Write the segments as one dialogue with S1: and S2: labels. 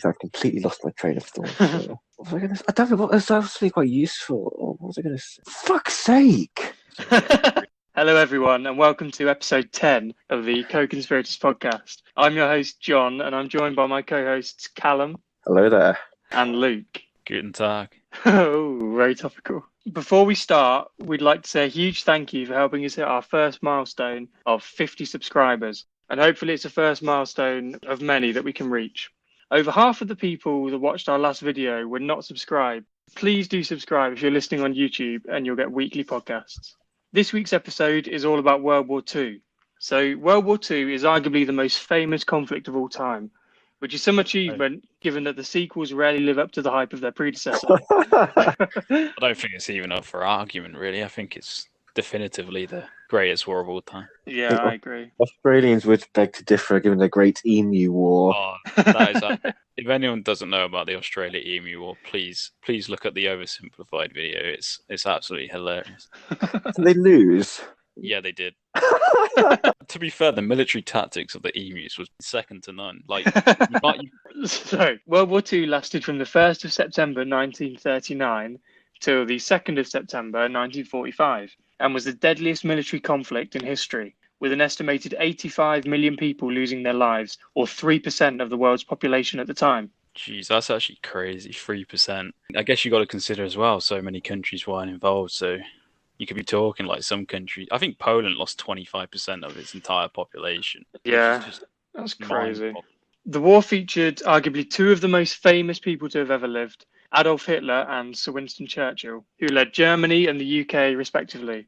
S1: which I've completely lost my train of thought. What was I going to? I don't know. What was obviously quite useful. Or what was I going to say? Fuck's sake!
S2: Hello, everyone, and welcome to episode 10 of the Co-Conspirators podcast. I'm your host, John, and I'm joined by my co-hosts, Calum.
S1: Hello there.
S2: And Luke.
S3: Guten Tag.
S2: Oh, very topical. Before we start, we'd like to say a huge thank you for helping us hit our first milestone of 50 subscribers. And hopefully it's the first milestone of many that we can reach. Over half of the people that watched our last video were not subscribed. Please do subscribe if you're listening on YouTube, and you'll get weekly podcasts. This week's episode is all about World War II. So World War II is arguably the most famous conflict of all time, which is some achievement given that the sequels rarely live up to the hype of their predecessor.
S3: I don't think it's even up for argument, really. I think it's definitively the greatest war of all time.
S2: Yeah, I agree.
S1: Australians would beg to differ given the Great Emu War.
S3: Oh, that is, if anyone doesn't know about the Australia Emu War, please look at the oversimplified video. It's absolutely hilarious.
S1: Did they lose?
S3: Yeah, they did. To be fair, the military tactics of the emus was second to none.
S2: So, World War II lasted from the 1st of September 1939 till the 2nd of September 1945, and was the deadliest military conflict in history, with an estimated 85 million people losing their lives, or 3% of the world's population at the time.
S3: Jeez, that's actually crazy, 3%. I guess you got to consider as well, so many countries weren't involved, so you could be talking like some countries. I think Poland lost 25% of its entire population.
S2: Yeah, that's crazy. The war featured arguably two of the most famous people to have ever lived, Adolf Hitler and Sir Winston Churchill, who led Germany and the UK respectively.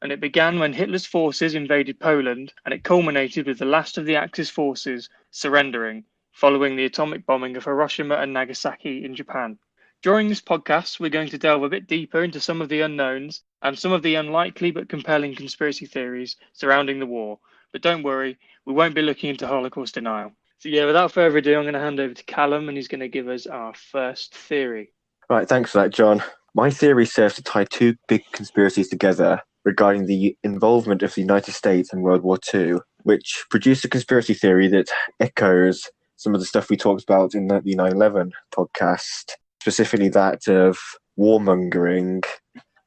S2: And it began when Hitler's forces invaded Poland, and it culminated with the last of the Axis forces surrendering following the atomic bombing of Hiroshima and Nagasaki in Japan. During this podcast, we're going to delve a bit deeper into some of the unknowns and some of the unlikely but compelling conspiracy theories surrounding the war. But don't worry, we won't be looking into Holocaust denial. So yeah, without further ado, I'm going to hand over to Calum, and he's going to give us our first theory.
S1: Right, thanks for that, John. My theory serves to tie two big conspiracies together regarding the involvement of the United States in World War II, which produced a conspiracy theory that echoes some of the stuff we talked about in the 9/11 podcast, specifically that of warmongering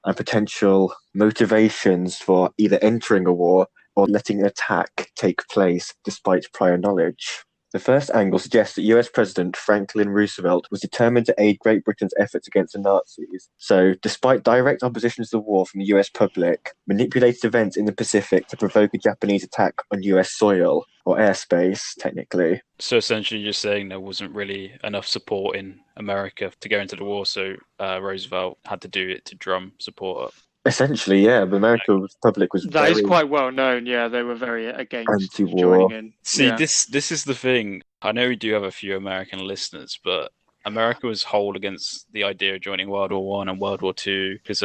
S1: and potential motivations for either entering a war or letting an attack take place despite prior knowledge. The first angle suggests that US President Franklin Roosevelt was determined to aid Great Britain's efforts against the Nazis. So, despite direct opposition to the war from the US public, manipulated events in the Pacific to provoke a Japanese attack on US soil, or airspace, technically.
S3: So essentially you're saying there wasn't really enough support in America to go into the war, so Roosevelt had to do it to drum support up.
S1: Essentially, yeah, the American public was
S2: That is quite well known, yeah, they were very against
S1: anti-war.
S2: Joining in.
S3: See,
S2: yeah.
S3: This is the thing. I know we do have a few American listeners, but America was whole against the idea of joining World War One and World War Two because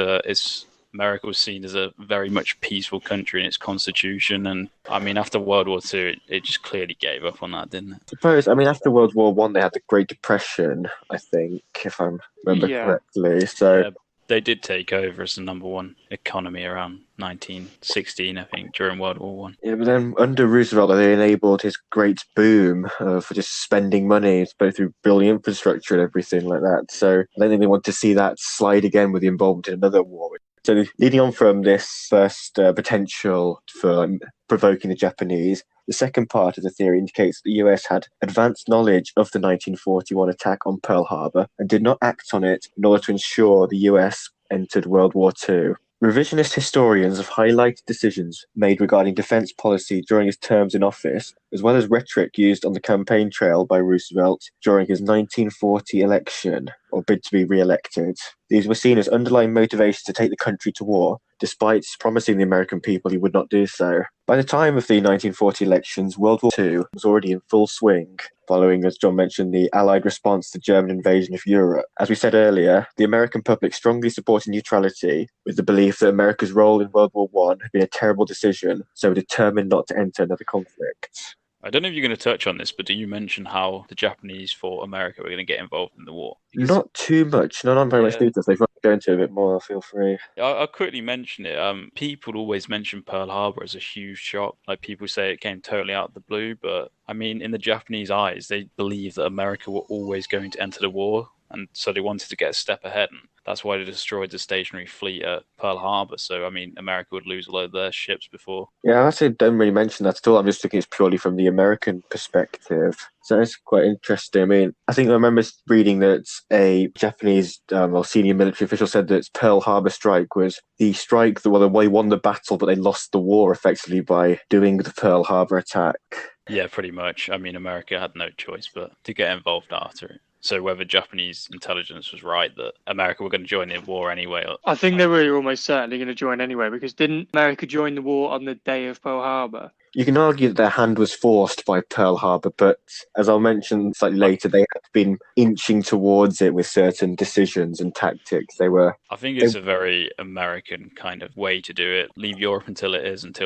S3: America was seen as a very much peaceful country in its constitution, and I mean after World War Two, it just clearly gave up on that, didn't it?
S1: I suppose. I mean, after World War One, they had the Great Depression, I think, if I remember correctly. So.
S3: Yeah. They did take over as the number one economy around 1916, I think, during World War One.
S1: Yeah, but then under Roosevelt, they enabled his great boom for just spending money, both through building infrastructure and everything like that. So I don't think they want to see that slide again with the involvement in another war. So leading on from this first potential for provoking the Japanese, the second part of the theory indicates that the US had advanced knowledge of the 1941 attack on Pearl Harbor and did not act on it in order to ensure the US entered World War II. Revisionist historians have highlighted decisions made regarding defense policy during his terms in office, as well as rhetoric used on the campaign trail by Roosevelt during his 1940 election, or bid to be re-elected. These were seen as underlying motivations to take the country to war, despite promising the American people he would not do so. By the time of the 1940 elections, World War II was already in full swing, following, as John mentioned, the Allied response to the German invasion of Europe. As we said earlier, the American public strongly supported neutrality, with the belief that America's role in World War I had been a terrible decision, so determined not to enter another conflict.
S3: I don't know if you're going to touch on this, but do you mention how the Japanese for America were going to get involved in the war? Because,
S1: Not too much. No, not very much details. If you want to go into it a bit more, feel free.
S3: I'll quickly mention it. People always mention Pearl Harbor as a huge shock. Like, people say it came totally out of the blue, but I mean, in the Japanese eyes, they believe that America were always going to enter the war, and so they wanted to get a step ahead. And that's why they destroyed the stationary fleet at Pearl Harbor. So, I mean, America would lose a lot of their ships before.
S1: Yeah, I actually don't really mention that at all. I'm just thinking it's purely from the American perspective. So it's quite interesting. I mean, I think I remember reading that a Japanese senior military official said that Pearl Harbor strike was the strike that, well, they won the battle, but they lost the war effectively by doing the Pearl Harbor attack.
S3: Yeah, pretty much. I mean, America had no choice but to get involved after it. So whether Japanese intelligence was right that America were going to join the war anyway.
S2: I think they were almost certainly going to join anyway, because didn't America join the war on the day of Pearl Harbor?
S1: You can argue that their hand was forced by Pearl Harbor, but as I'll mention slightly later, they had been inching towards it with certain decisions and tactics. I
S3: think it's a very American kind of way to do it. Leave Europe until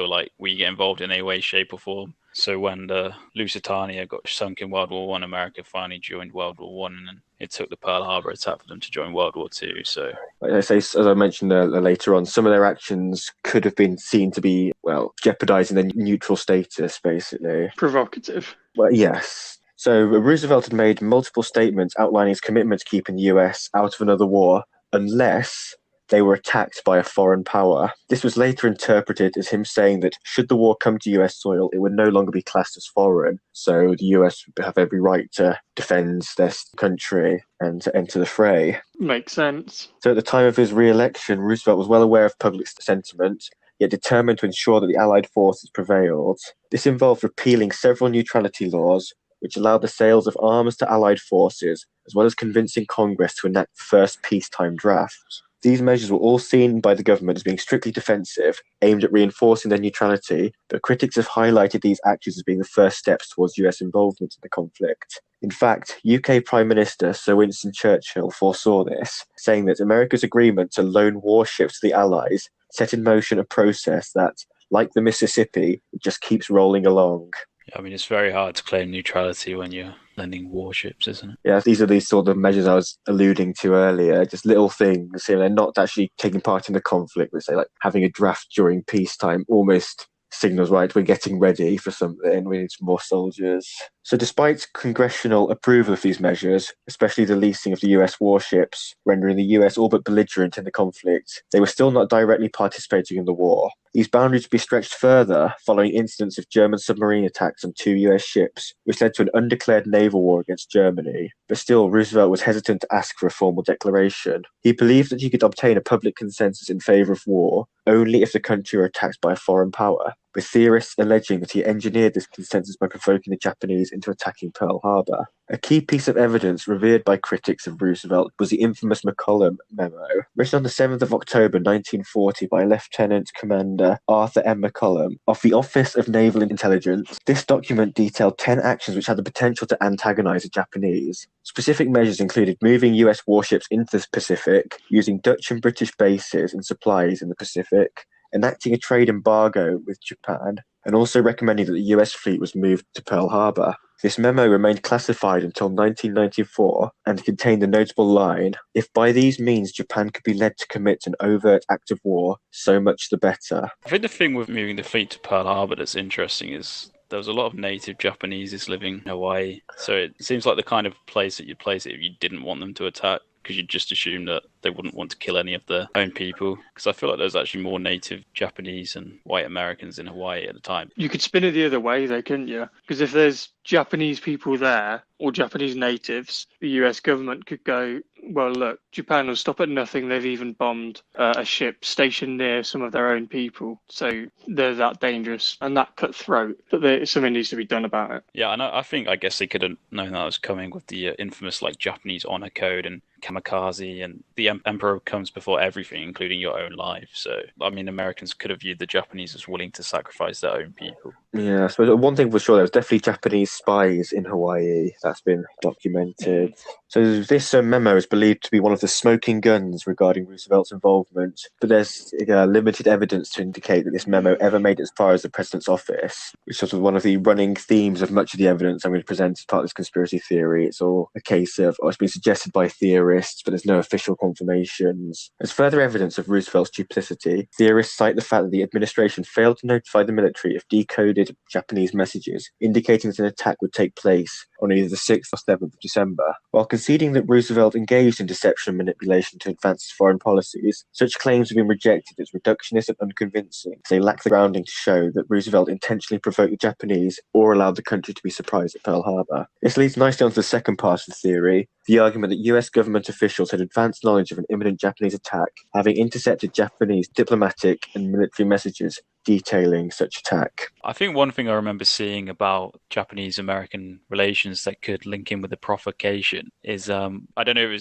S3: like we get involved in any way, shape, or form. So when the Lusitania got sunk in World War One, America finally joined World War One, and then it took the Pearl Harbor attack for them to join World War Two. So,
S1: like I say, as I mentioned later on, some of their actions could have been seen to be, well, jeopardizing their neutral status, basically.
S2: Provocative.
S1: Well, yes. So Roosevelt had made multiple statements outlining his commitment to keeping the US out of another war unless they were attacked by a foreign power. This was later interpreted as him saying that should the war come to US soil, it would no longer be classed as foreign. So the US would have every right to defend their country and to enter the fray.
S2: Makes sense.
S1: So at the time of his re-election, Roosevelt was well aware of public sentiment, yet determined to ensure that the Allied forces prevailed. This involved repealing several neutrality laws, which allowed the sales of arms to Allied forces, as well as convincing Congress to enact the first peacetime draft. These measures were all seen by the government as being strictly defensive, aimed at reinforcing their neutrality, but critics have highlighted these actions as being the first steps towards US involvement in the conflict. In fact, UK Prime Minister Sir Winston Churchill foresaw this, saying that America's agreement to loan warships to the Allies set in motion a process that, like the Mississippi, just keeps rolling along.
S3: I mean, it's very hard to claim neutrality when you're lending warships, isn't it?
S1: Yeah, these are these sort of measures I was alluding to earlier, just little things. They're not actually taking part in the conflict, but say like having a draft during peacetime almost signals, right, we're getting ready for something, we need some more soldiers. So despite congressional approval of these measures, especially the leasing of the US warships, rendering the US all but belligerent in the conflict, they were still not directly participating in the war. These boundaries would be stretched further following incidents of German submarine attacks on 2 US ships, which led to an undeclared naval war against Germany. But still, Roosevelt was hesitant to ask for a formal declaration. He believed that he could obtain a public consensus in favour of war only if the country were attacked by a foreign power, with theorists alleging that he engineered this consensus by provoking the Japanese into attacking Pearl Harbor. A key piece of evidence revered by critics of Roosevelt was the infamous McCollum memo, written on the 7th of October 1940 by Lieutenant Commander Arthur M. McCollum of the Office of Naval Intelligence. This document detailed 10 actions which had the potential to antagonize the Japanese. Specific measures included moving US warships into the Pacific, using Dutch and British bases and supplies in the Pacific, enacting a trade embargo with Japan, and also recommending that the US fleet was moved to Pearl Harbor. This memo remained classified until 1994 and contained the notable line, "If by these means Japan could be led to commit an overt act of war, so much the better."
S3: I think the thing with moving the fleet to Pearl Harbor that's interesting is there was a lot of native Japanese living in Hawaii, so it seems like the kind of place that you'd place it if you didn't want them to attack, because you'd just assume that they wouldn't want to kill any of their own people. Because I feel like there's actually more native Japanese and white Americans in Hawaii at the time.
S2: You could spin it the other way though, couldn't you? Because if there's Japanese people there, or Japanese natives, the US government could go, well, look, Japan will stop at nothing. They've even bombed a ship stationed near some of their own people. So they're that dangerous and that cutthroat that something needs to be done about it.
S3: Yeah, and I guess they could have known that was coming with the infamous Japanese honor code and kamikaze, and the emperor comes before everything, including your own life. So, I mean, Americans could have viewed the Japanese as willing to sacrifice their own people.
S1: Yeah, I suppose one thing for sure, there was definitely Japanese spies in Hawaii. That's been documented. So this memo is believed to be one of the smoking guns regarding Roosevelt's involvement, but there's limited evidence to indicate that this memo ever made it as far as the president's office, which is sort of one of the running themes of much of the evidence I'm going to present as part of this conspiracy theory. It's all a case of, it's been suggested by theorists, but there's no official confirmations. As further evidence of Roosevelt's duplicity, theorists cite the fact that the administration failed to notify the military of decoded Japanese messages, indicating that an attack would take place on either the 6th or 7th of December. While conceding that Roosevelt engaged in deception and manipulation to advance his foreign policies, such claims have been rejected as reductionist and unconvincing, as they lack the grounding to show that Roosevelt intentionally provoked the Japanese or allowed the country to be surprised at Pearl Harbor. This leads nicely on to the second part of the theory, the argument that US government officials had advanced knowledge of an imminent Japanese attack, having intercepted Japanese diplomatic and military messages detailing such attack.
S3: I think one thing I remember seeing about Japanese-American relations that could link in with the provocation is, I don't know,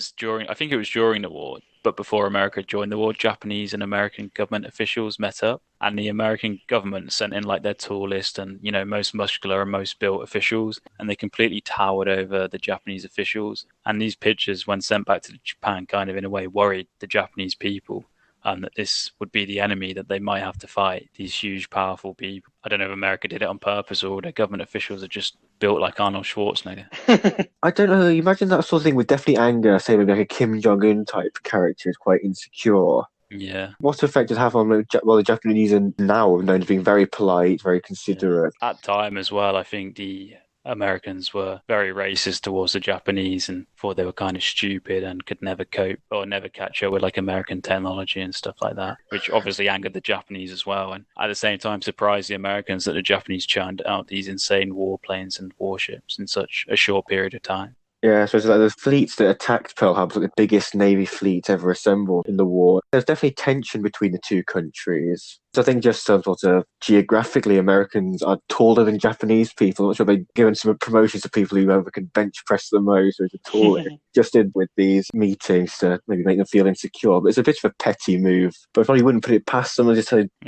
S3: I think it was during the war, but before America joined the war, Japanese and American government officials met up, and the American government sent in like their tallest and, most muscular and most built officials, and they completely towered over the Japanese officials. And these pictures, when sent back to Japan, kind of in a way worried the Japanese people. That this would be the enemy that they might have to fight, these huge, powerful people. I don't know if America did it on purpose or their government officials are just built like Arnold Schwarzenegger.
S1: I don't know. You imagine that sort of thing would definitely anger, say, maybe like a Kim Jong-un type character who's quite insecure.
S3: Yeah.
S1: What effect does it have on the Japanese are now known as being very polite, very considerate?
S3: Yeah. At time as well, I think the Americans were very racist towards the Japanese and thought they were kind of stupid and could never cope or never catch up with like American technology and stuff like that, which obviously angered the Japanese as well. And at the same time, surprised the Americans that the Japanese churned out these insane warplanes and warships in such a short period of time.
S1: Yeah, so it's like the fleets that attacked Pearl Harbor, like the biggest Navy fleet ever assembled in the war. There's definitely tension between the two countries. So I think just sort of geographically, Americans are taller than Japanese people. I'm not sure they've given some promotions to people who can bench press the most or are the tallest. Just in with these meetings to maybe make them feel insecure. But it's a bit of a petty move. But I probably wouldn't put it past them.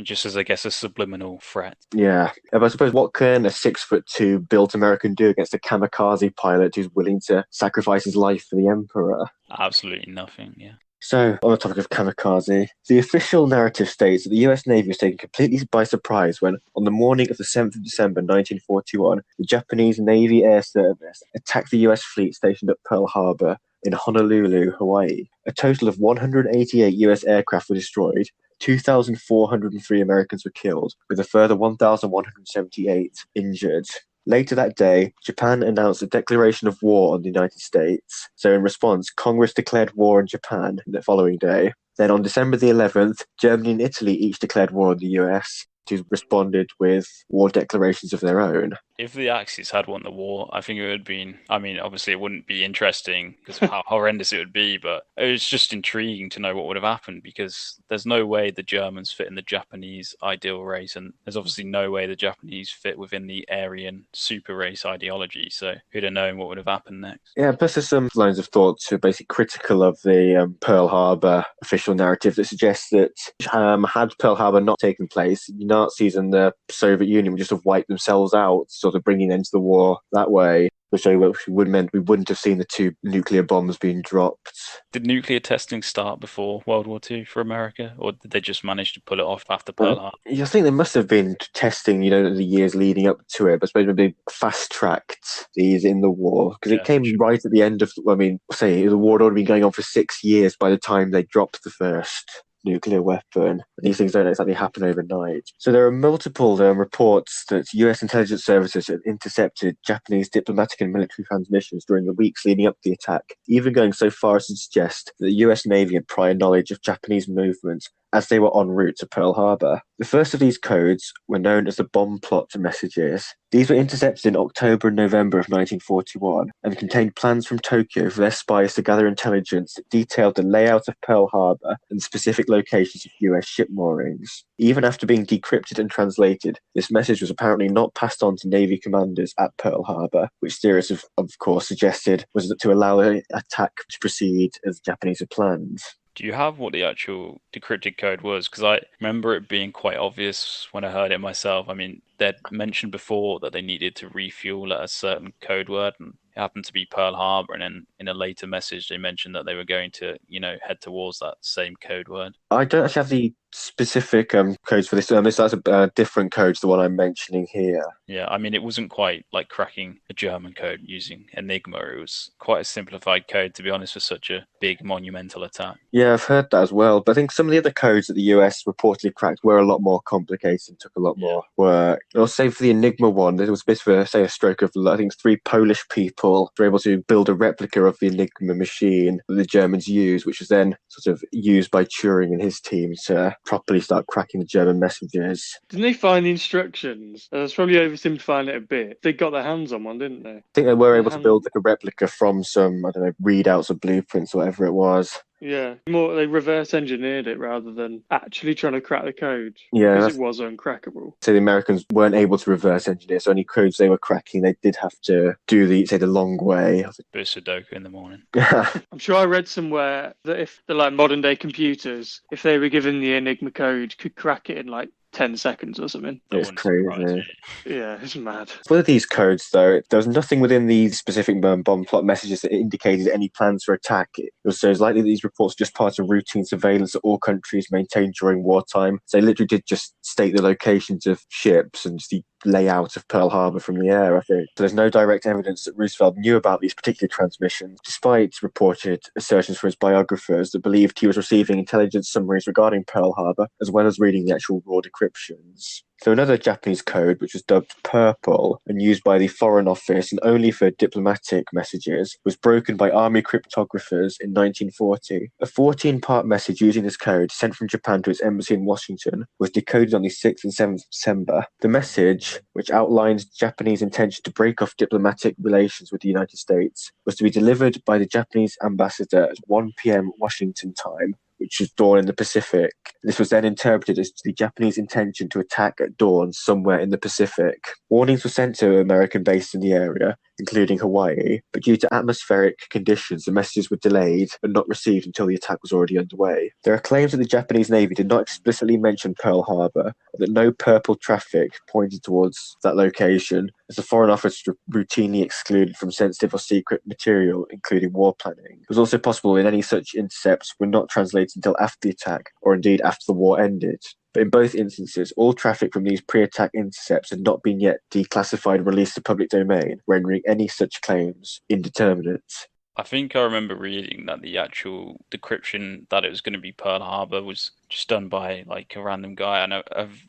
S3: Just as, I guess, a subliminal threat.
S1: Yeah. But I suppose what can a 6'2" built American do against a kamikaze pilot who's willing to sacrifice his life for the emperor?
S3: Absolutely nothing, yeah.
S1: So, on the topic of kamikaze, the official narrative states that the US Navy was taken completely by surprise when, on the morning of the 7th of December 1941, the Japanese Navy Air Service attacked the US fleet stationed at Pearl Harbor in Honolulu, Hawaii. A total of 188 US aircraft were destroyed, 2,403 Americans were killed, with a further 1,178 injured. Later that day, Japan announced a declaration of war on the United States. So in response, Congress declared war on Japan the following day. Then on December the 11th, Germany and Italy each declared war on the US, who responded with war declarations of their own.
S3: If the Axis had won the war, I think it would have been, obviously it wouldn't be interesting because of how horrendous it would be, but it was just intriguing to know what would have happened because there's no way the Germans fit in the Japanese ideal race, and there's obviously no way the Japanese fit within the Aryan super race ideology, so who'd have known what would have happened next?
S1: Yeah, plus there's some lines of thought who are basically critical of the Pearl Harbor official narrative that suggests that had Pearl Harbor not taken place, the Nazis and the Soviet Union would just have wiped themselves out, sort of bringing an end to the war that way, which would meant we wouldn't have seen the two nuclear bombs being dropped.
S3: Did nuclear testing start before World War II for America, or did they just manage to pull it off after Pearl Harbor?
S1: I think they must have been testing, the years leading up to it, but I suppose they fast-tracked these in the war, because it came right at the end of, the war had already been going on for 6 years by the time they dropped the first nuclear weapon. These things don't exactly happen overnight. So there are multiple reports that US intelligence services had intercepted Japanese diplomatic and military transmissions during the weeks leading up to the attack, even going so far as to suggest that the US Navy had prior knowledge of Japanese movements as they were en route to Pearl Harbor. The first of these codes were known as the bomb plot messages. These were intercepted in October and November of 1941 and contained plans from Tokyo for their spies to gather intelligence that detailed the layout of Pearl Harbor and specific locations of US ship moorings. Even after being decrypted and translated, this message was apparently not passed on to Navy commanders at Pearl Harbor, which theorists have, of course, suggested was to allow the attack to proceed as the Japanese had planned.
S3: Do you have what the actual decrypted code was? Because I remember it being quite obvious when I heard it myself. I mean, they'd mentioned before that they needed to refuel at a certain code word, and it happened to be Pearl Harbor. And then in a later message, they mentioned that they were going to, head towards that same code word.
S1: I don't actually have the specific codes for this. That's a different code to the one I'm mentioning here.
S3: Yeah, I mean, it wasn't quite like cracking a German code using Enigma. It was quite a simplified code, to be honest, for such a big monumental attack.
S1: Yeah, I've heard that as well. But I think some of the other codes that the US reportedly cracked were a lot more complicated and took a lot more work. I'll say for the Enigma one, it was a bit of a stroke of luck. I think 3 Polish people were able to build a replica of the Enigma machine that the Germans used, which was then sort of used by Turing and his team to properly start cracking the German messages.
S2: Didn't they find the instructions? That's probably oversimplifying it a bit. They got their hands on one, didn't they?
S1: I think they were able to build like a replica from some, readouts or blueprints or whatever it was.
S2: Yeah, they reverse engineered it rather than actually trying to crack the code.
S1: Yeah,
S2: because it was uncrackable.
S1: So the Americans weren't able to reverse engineer, so any codes they were cracking, they did have to do the long way.
S3: Bit of Sudoku in the morning.
S2: I'm sure I read somewhere that if the modern day computers, if they were given the Enigma code, could crack it in 10 seconds or something.
S1: It's crazy.
S2: Yeah, it's mad.
S1: With these codes, though, there was nothing within these specific bomb plot messages that indicated any plans for attack. It was likely that these reports were just part of routine surveillance that all countries maintained during wartime. So they literally did just state the locations of ships and just the layout of Pearl Harbor from the air, I think. So there's no direct evidence that Roosevelt knew about these particular transmissions, despite reported assertions from his biographers that believed he was receiving intelligence summaries regarding Pearl Harbor, as well as reading the actual raw decryptions. So another Japanese code, which was dubbed Purple and used by the Foreign Office and only for diplomatic messages, was broken by army cryptographers in 1940. A 14-part message using this code, sent from Japan to its embassy in Washington, was decoded on the 6th and 7th of December. The message, which outlined Japanese intention to break off diplomatic relations with the United States, was to be delivered by the Japanese ambassador at 1 p.m. Washington time, which was dawn in the Pacific. This was then interpreted as the Japanese intention to attack at dawn somewhere in the Pacific. Warnings were sent to American bases in the area, including Hawaii, but due to atmospheric conditions, the messages were delayed and not received until the attack was already underway. There are claims that the Japanese Navy did not explicitly mention Pearl Harbor, or that no purple traffic pointed towards that location, as the Foreign Office routinely excluded from sensitive or secret material, including war planning. It was also possible that any such intercepts were not translated until after the attack, or indeed after the war ended. But in both instances, all traffic from these pre-attack intercepts had not been yet declassified and released to public domain, rendering any such claims indeterminate.
S3: I think I remember reading that the actual decryption that it was going to be Pearl Harbor was just done by a random guy. And I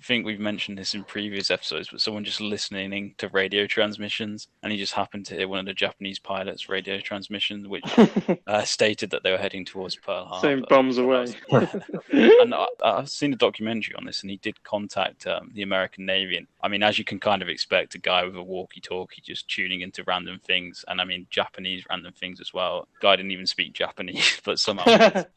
S3: think we've mentioned this in previous episodes, but someone just listening to radio transmissions, and he just happened to hear one of the Japanese pilots' radio transmissions, which stated that they were heading towards Pearl Harbor.
S2: Same bombs away.
S3: And I've seen a documentary on this, and he did contact the American Navy. And I mean, as you can kind of expect, a guy with a walkie-talkie just tuning into random things, and I mean, Japanese random things as well. Guy didn't even speak Japanese, but somehow,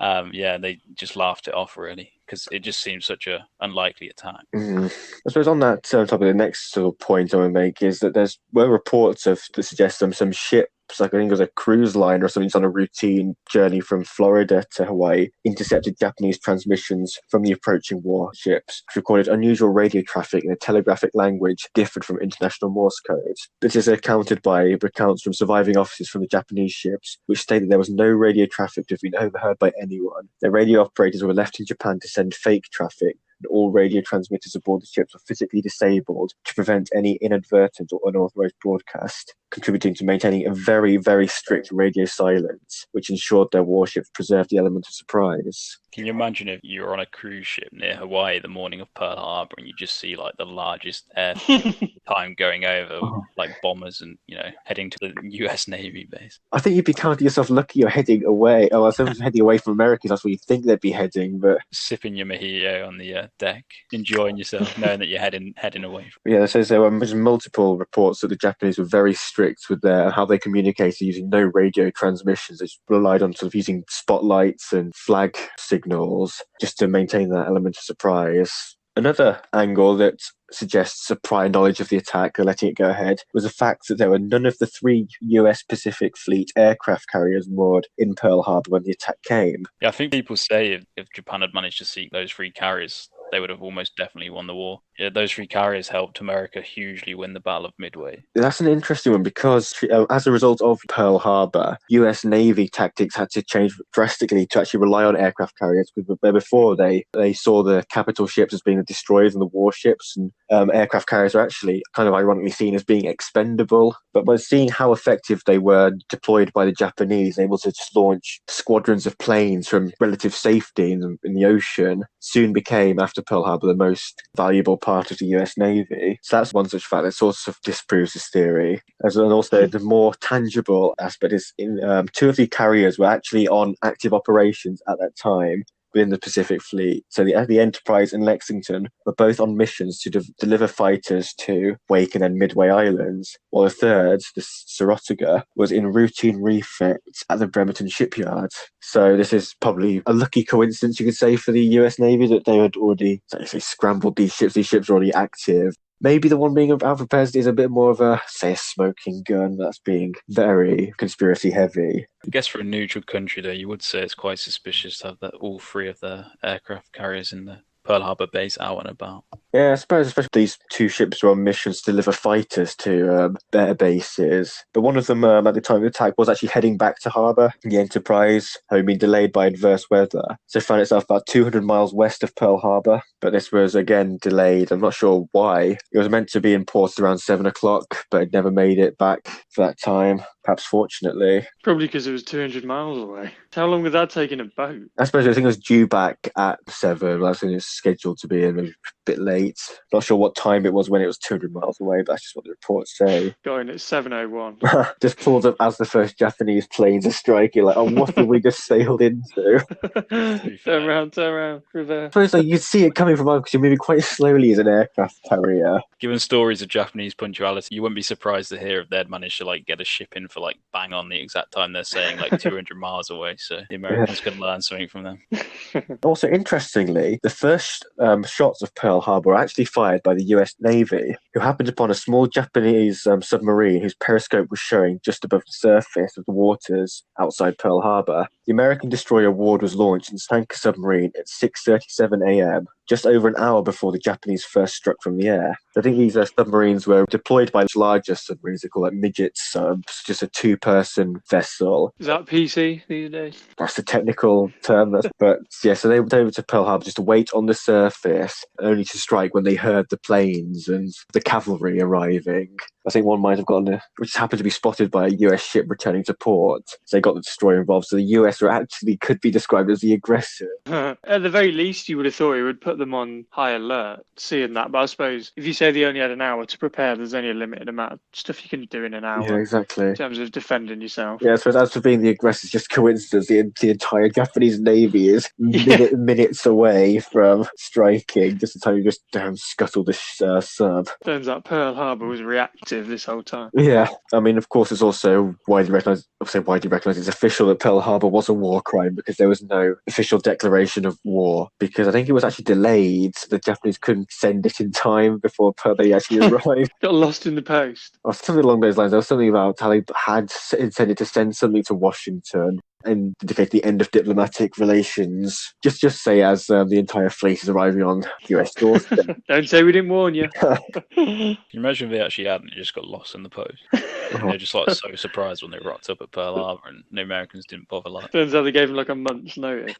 S3: they just laughed it off, really, because it just seems such a unlikely attack.
S1: I suppose on that topic, the next sort of point I want to make is that there were reports that suggest some ships, I think it was a cruise line or something, on a routine journey from Florida to Hawaii, intercepted Japanese transmissions from the approaching warships, which recorded unusual radio traffic in a telegraphic language different from international Morse code. This is accounted by accounts from surviving officers from the Japanese ships, which stated there was no radio traffic to have been overheard by anyone. Their radio operators were left in Japan to send fake traffic, and all radio transmitters aboard the ships were physically disabled to prevent any inadvertent or unauthorized broadcast. contributing to maintaining a very, very strict radio silence, which ensured their warships preserved the element of surprise.
S3: Can you imagine if you're on a cruise ship near Hawaii the morning of Pearl Harbor and you just see like the largest time going over, like bombers and, heading to the US Navy base?
S1: I think you'd be counting yourself lucky you're heading away. Oh, someone's heading away from America, that's where you think they'd be heading, but...
S3: Sipping your mojito on the deck, enjoying yourself, knowing that you're heading away.
S1: Yeah, so there were multiple reports that the Japanese were very strict with how they communicated using no radio transmissions. They just relied on sort of using spotlights and flag signals just to maintain that element of surprise. Another angle that suggests a prior knowledge of the attack or letting it go ahead was the fact that there were none of the 3 US Pacific Fleet aircraft carriers moored in Pearl Harbor when the attack came.
S3: Yeah, I think people say if Japan had managed to sink those 3 carriers, they would have almost definitely won the war. Yeah, those 3 carriers helped America hugely win the Battle of Midway.
S1: That's an interesting one because as a result of Pearl Harbor, US Navy tactics had to change drastically to actually rely on aircraft carriers. Before they saw the capital ships as being the destroyers and the warships, and aircraft carriers are actually kind of ironically seen as being expendable. But by seeing how effective they were deployed by the Japanese, able to just launch squadrons of planes from relative safety in the ocean, soon became, after Pearl Harbor, the most valuable part of the US Navy. So that's one such fact that sort of disproves this theory. And also the more tangible aspect is 2 of the carriers were actually on active operations at that time within the Pacific Fleet. So the Enterprise and Lexington were both on missions to deliver fighters to Wake and then Midway Islands, while the third, the Saratoga, was in routine refits at the Bremerton shipyard. So this is probably a lucky coincidence, you could say, for the US Navy that they had already scrambled these ships. These ships were already active. Maybe the one being out for president is a bit more of a smoking gun that's being very conspiracy heavy.
S3: I guess for a neutral country, though, you would say it's quite suspicious to have all 3 of the aircraft carriers in the Pearl Harbor base out and about.
S1: Yeah, I suppose especially these 2 ships were on missions to deliver fighters to their bases. But one of them, at the time of the attack, was actually heading back to harbour. The Enterprise, having been delayed by adverse weather, so it found itself about 200 miles west of Pearl Harbor. But this was again delayed. I'm not sure why. It was meant to be in port around 7 o'clock, but it never made it back for that time. Perhaps fortunately.
S2: Probably because it was 200 miles away. How long would that take in a boat?
S1: I suppose I think it was due back at 7. I think it was scheduled to be in a bit late. Not sure what time it was when it was 200 miles away, but that's just what the reports say.
S2: Got in at 7:01.
S1: Just pulls up as the first Japanese planes are striking, like, oh, what have we just sailed into?
S2: Turn around, reverse.
S1: I suppose you'd see it coming from up because you're moving quite slowly as an aircraft carrier.
S3: Given stories of Japanese punctuality, you wouldn't be surprised to hear if they'd managed to get a ship in for bang on the exact time they're saying, 200 miles away. So the Americans can learn something from them.
S1: Also, interestingly, the first shots of Pearl Harbor were actually fired by the US Navy, who happened upon a small Japanese submarine whose periscope was showing just above the surface of the waters outside Pearl Harbor. The American destroyer Ward was launched and sank a submarine at 6:37 a.m., just over an hour before the Japanese first struck from the air. I think these submarines were deployed by larger submarines, they call it midget subs, just a 2-person vessel.
S2: Is that PC these days?
S1: That's the technical term. But yeah, so they went over to Pearl Harbor just to wait on the surface, only to strike when they heard the planes and the cavalry arriving. I think one might have gotten which happened to be spotted by a US ship returning to port. So they got the destroyer involved. So the US could be described as the aggressor.
S2: At the very least, you would have thought it would put them on high alert, seeing that. But I suppose if you say they only had an hour to prepare, there's only a limited amount of stuff you can do in an hour.
S1: Yeah, exactly.
S2: In terms of defending yourself.
S1: Yeah, so as for being the aggressor, it's just coincidence. The entire Japanese Navy is minutes away from striking, just in time you just scuttle the sub.
S2: Turns out Pearl Harbor was reactive this whole time.
S1: Yeah, I mean, of course, it's also widely recognised. It's official that Pearl Harbor was a war crime because there was no official declaration of war. Because I think it was actually delayed. The Japanese couldn't send it in time before they actually arrived.
S2: Got lost in the post.
S1: Or something along those lines. There was something about how they had intended to send something to Washington. and indicate the end of diplomatic relations. Just say as the entire fleet is arriving on US doorstep.
S2: Don't say we didn't warn you.
S3: Can you imagine if they actually hadn't? It just got lost in the post. They're just like so surprised when they rocked up at Pearl Harbor and the Americans didn't bother. Like,
S2: Turns out they gave him like a month's notice.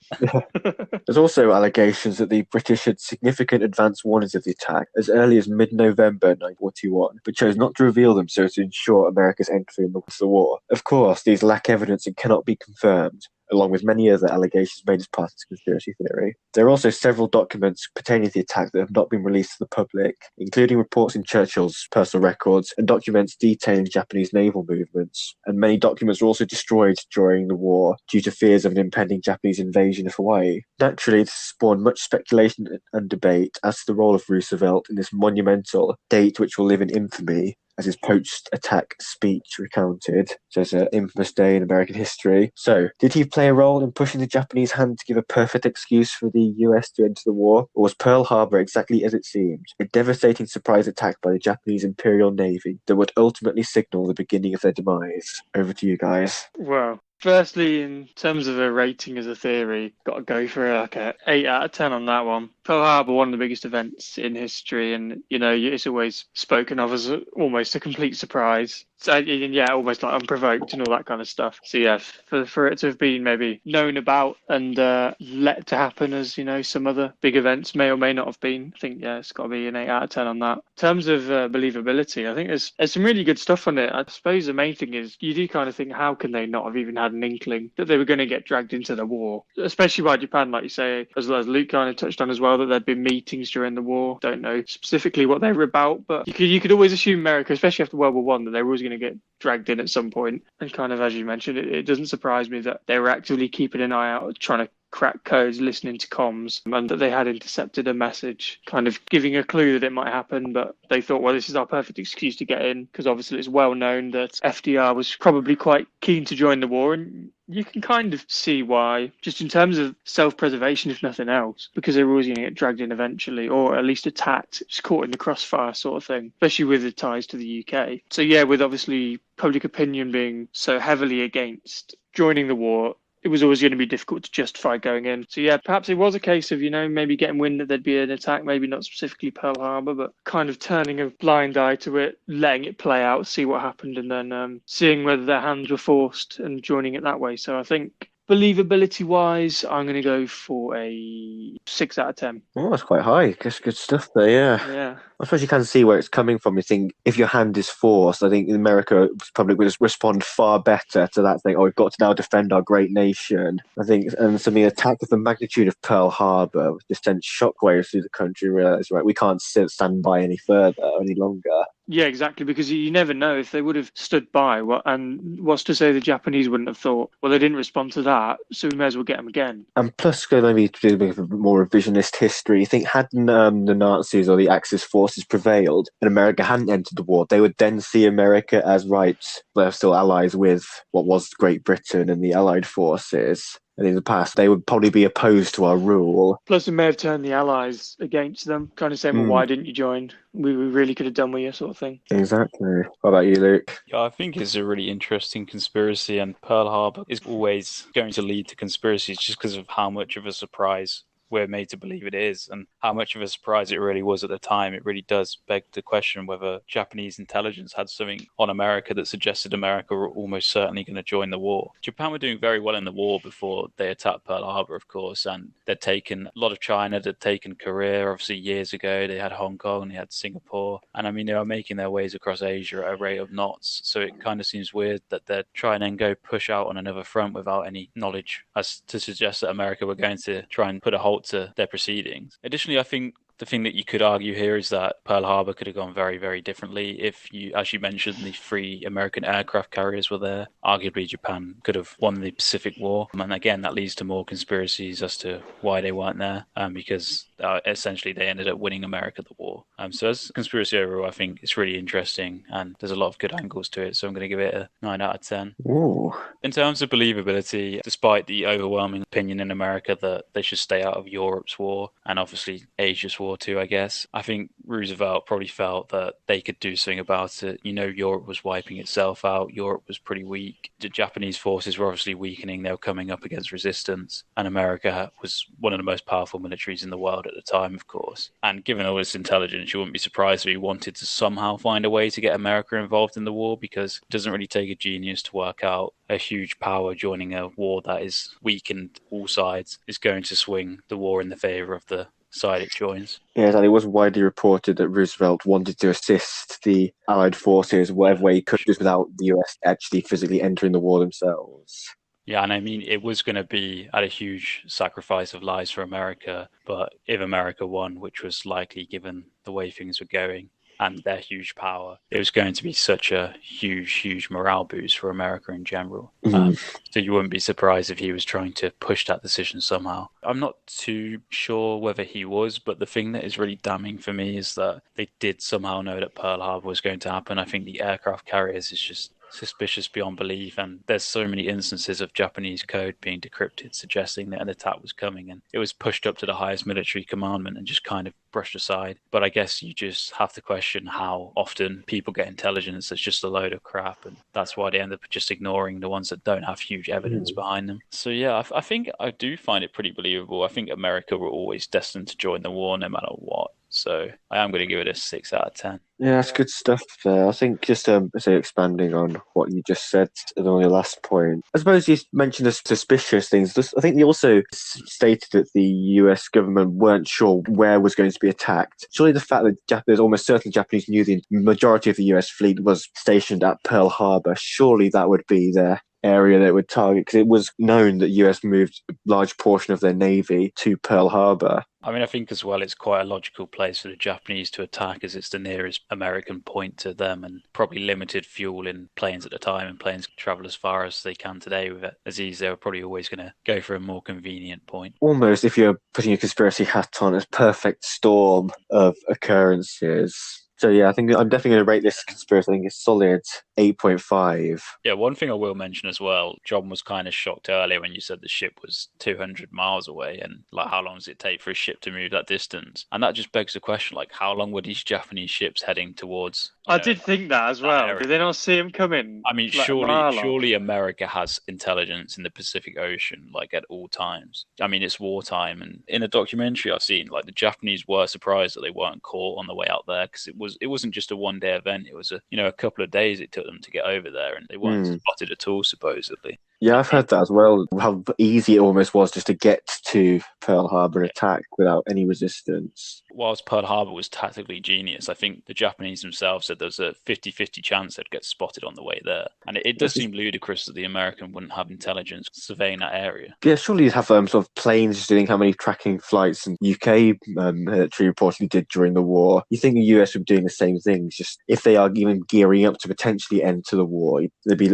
S1: There's also allegations that the British had significant advance warnings of the attack as early as mid-November 1941, but chose not to reveal them so as to ensure America's entry in the war. Of course, these lack evidence and cannot be confirmed, along with many other allegations made as part of the conspiracy theory. There are also several documents pertaining to the attack that have not been released to the public, including reports in Churchill's personal records and documents detailing Japanese naval movements. And many documents were also destroyed during the war due to fears of an impending Japanese invasion of Hawaii. Naturally, this spawned much speculation and debate as to the role of Roosevelt in this monumental date which will live in infamy, as his post-attack speech recounted, so it's an infamous day in American history. So, did he play a role in pushing the Japanese hand to give a perfect excuse for the US to enter the war? Or was Pearl Harbor exactly as it seemed? A devastating surprise attack by the Japanese Imperial Navy that would ultimately signal the beginning of their demise? Over to you guys.
S2: Wow. Firstly, in terms of a rating as a theory, got to go for like a 8 out of 10 on that one. Pearl Harbor, one of the biggest events in history, and it's always spoken of as almost a complete surprise. So, and yeah, almost like unprovoked and all that kind of stuff. So yeah, for it to have been maybe known about and let to happen as some other big events may or may not have been, I think yeah, it's got to be an 8 out of 10 on that. In terms of believability, I think there's some really good stuff on it. I suppose the main thing is you do kind of think, how can they not have even had an inkling that they were going to get dragged into the war, especially by Japan, like you say, as Luke kind of touched on as well, that there'd been meetings during the war. Don't know specifically what they were about, but you could always assume America, especially after World War One, that they were always going to get dragged in at some point. And kind of as you mentioned, it doesn't surprise me that they were actively keeping an eye out, trying to crack codes, listening to comms, and that they had intercepted a message kind of giving a clue that it might happen, but they thought, well, this is our perfect excuse to get in, because obviously it's well known that FDR was probably quite keen to join the war, and you can kind of see why, just in terms of self-preservation, if nothing else, because they were always going to get dragged in eventually, or at least attacked, just caught in the crossfire sort of thing, especially with the ties to the UK. So yeah, with obviously public opinion being so heavily against joining the war, it was always going to be difficult to justify going in. So yeah, perhaps it was a case of, maybe getting wind that there'd be an attack, maybe not specifically Pearl Harbor, but kind of turning a blind eye to it, letting it play out, see what happened, and then seeing whether their hands were forced and joining it that way. So I think believability-wise, I'm going to go for a 6 out of 10.
S1: Oh, that's quite high. Guess good stuff there, yeah.
S2: Yeah.
S1: I suppose you can see where it's coming from. You think if your hand is forced, I think America probably would respond far better to that thing. Oh, we've got to now defend our great nation. I think, and so the attack of the magnitude of Pearl Harbor just sent shockwaves through the country. Realised, right, we can't stand by any further, any longer.
S2: Yeah, exactly, because you never know if they would have stood by. And what's to say the Japanese wouldn't have thought, well, they didn't respond to that, so we may as well get them again.
S1: And plus, maybe to do a bit of a more revisionist history, you think hadn't the Nazis or the Axis forces prevailed and America hadn't entered the war, they would then see America as, right, they're still allies with what was Great Britain and the Allied forces. And in the past, they would probably be opposed to our rule.
S2: Plus, it may have turned the Allies against them, kind of saying, well, why didn't you join? We really could have done with you, sort of thing.
S1: Exactly. What about you, Luke?
S3: Yeah, I think it's a really interesting conspiracy, and Pearl Harbor is always going to lead to conspiracies just because of how much of a surprise we're made to believe it is, and how much of a surprise it really was at the time. It really does beg the question whether Japanese intelligence had something on America that suggested America were almost certainly going to join the war. Japan were doing very well in the war before they attacked Pearl Harbor, of course, and they'd taken a lot of China, they'd taken Korea, obviously years ago. They had Hong Kong, they had Singapore, and they were making their ways across Asia at a rate of knots. So it kind of seems weird that they're trying and go push out on another front without any knowledge as to suggest that America were going to try and put a halt to their proceedings. Additionally, I think the thing that you could argue here is that Pearl Harbor could have gone very, very differently if you, as you mentioned, the 3 American aircraft carriers were there. Arguably, Japan could have won the Pacific War. And again, that leads to more conspiracies as to why they weren't there, because essentially they ended up winning America the war. So as a conspiracy overall, I think it's really interesting and there's a lot of good angles to it. So I'm going to give it a 9 out of 10.
S1: Ooh.
S3: In terms of believability, despite the overwhelming opinion in America that they should stay out of Europe's war and obviously Asia's war, War II, I guess. I think Roosevelt probably felt that they could do something about it. Europe was wiping itself out. Europe was pretty weak. The Japanese forces were obviously weakening. They were coming up against resistance. And America was one of the most powerful militaries in the world at the time, of course. And given all this intelligence, you wouldn't be surprised if he wanted to somehow find a way to get America involved in the war, because it doesn't really take a genius to work out a huge power joining a war that is weakened all sides is going to swing the war in the favour of the side it joins.
S1: Yes, and it was widely reported that Roosevelt wanted to assist the Allied forces whatever way he could, just without the US actually physically entering the war themselves.
S3: Yeah, and I mean, it was going to be at a huge sacrifice of lives for America, but if America won, which was likely given the way things were going and their huge power, it was going to be such a huge morale boost for America in general. So you wouldn't be surprised if he was trying to push that decision somehow. I'm not too sure whether he was, but the thing that is really damning for me is that they did somehow know that Pearl Harbor was going to happen. I think the aircraft carriers is just suspicious beyond belief, and there's so many instances of Japanese code being decrypted suggesting that an attack was coming, and it was pushed up to the highest military commandment and just kind of brushed aside. But I guess you just have to question how often people get intelligence that's just a load of crap, and that's why they end up just ignoring the ones that don't have huge evidence behind them. So yeah, I think I do find it pretty believable. I think America were always destined to join the war no matter what. So I am going to give it a 6 out of 10.
S1: Yeah, that's good stuff there. I think just expanding on what you just said on your last point, I suppose you mentioned the suspicious things. I think you also stated that the US government weren't sure where was going to be attacked. Surely the fact that there's almost certain Japanese knew the majority of the US fleet was stationed at Pearl Harbor, surely that would be their area that it would target, because it was known that US moved a large portion of their navy to Pearl Harbor.
S3: I mean, I think as well it's quite a logical place for the Japanese to attack, as it's the nearest American point to them, and probably limited fuel in planes at the time, and planes travel as far as they can today with it. Aziz, they were probably always going to go for a more convenient point.
S1: Almost, if you're putting a conspiracy hat on, it's a perfect storm of occurrences. So yeah, I think I'm definitely going to rate this conspiracy. I think it's solid 8.5.
S3: Yeah, one thing I will mention as well, John was kind of shocked earlier when you said the ship was 200 miles away, and like, how long does it take for a ship to move that distance? And that just begs the question, like, how long were these Japanese ships heading towards?
S2: I did think that as well. Area. Did they not see him coming?
S3: I mean, surely America has intelligence in the Pacific Ocean, like, at all times. I mean, it's wartime, and in a documentary I've seen, like, the Japanese were surprised that they weren't caught on the way out there, because it wasn't just a one-day event. It was a couple of days it took them to get over there, and they weren't spotted at all, supposedly.
S1: Yeah, I've heard that as well, how easy it almost was just to get to Pearl Harbor and attack without any resistance.
S3: Whilst Pearl Harbor was tactically genius, I think the Japanese themselves said there's a 50-50 chance they'd get spotted on the way there. And it does seem ludicrous that the American wouldn't have intelligence surveying that area.
S1: Yeah, surely you'd have sort of planes just doing how many tracking flights and UK military reportedly did during the war. You think the US would be doing the same things, just if they are even gearing up to potentially enter the war, they'd be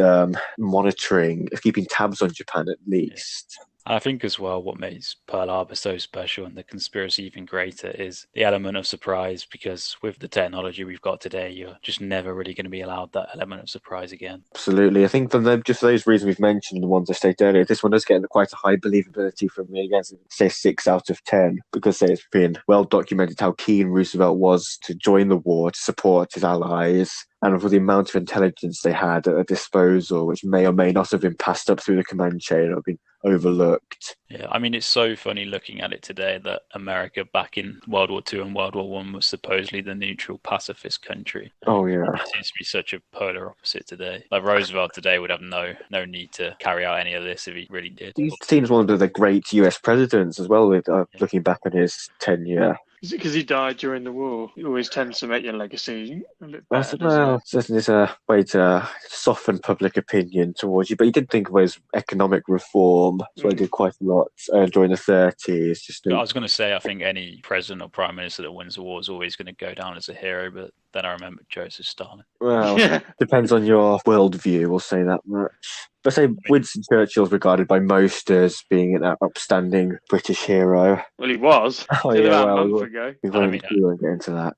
S1: monitoring, keeping tabs on Japan at least.
S3: Yeah. And I think as well what makes Pearl Harbor so special and the conspiracy even greater is the element of surprise, because with the technology we've got today, you're just never really going to be allowed that element of surprise again.
S1: Absolutely. I think for just those reasons we've mentioned, the ones I stated earlier, this one does get quite a high believability from me. Again, say 6 out of 10, because it's been well documented how keen Roosevelt was to join the war, to support his allies, and for the amount of intelligence they had at their disposal, which may or may not have been passed up through the command chain or been overlooked.
S3: Yeah, I mean, it's so funny looking at it today that America back in World War II and World War I was supposedly the neutral pacifist country.
S1: Oh, yeah.
S3: It seems to be such a polar opposite today. Like, Roosevelt today would have no need to carry out any of this if he really did.
S1: He's seen as one of the great US presidents as well, with looking back on his tenure.
S2: Is it because he died during the war? It always tends to make your legacy a bit better.
S1: Well, certainly it's a way to soften public opinion towards you. But he did think of his economic reform. So he did quite a lot during the 30s.
S3: I was going to say, I think any president or prime minister that wins the war is always going to go down as a hero. But then I remember Joseph Stalin.
S1: Well, depends on your worldview, we'll say that much. But say Winston Churchill's regarded by most as being an upstanding British hero.
S2: Well, he was.
S1: Oh,
S2: about
S1: a
S2: month ago.
S1: We won't get into that.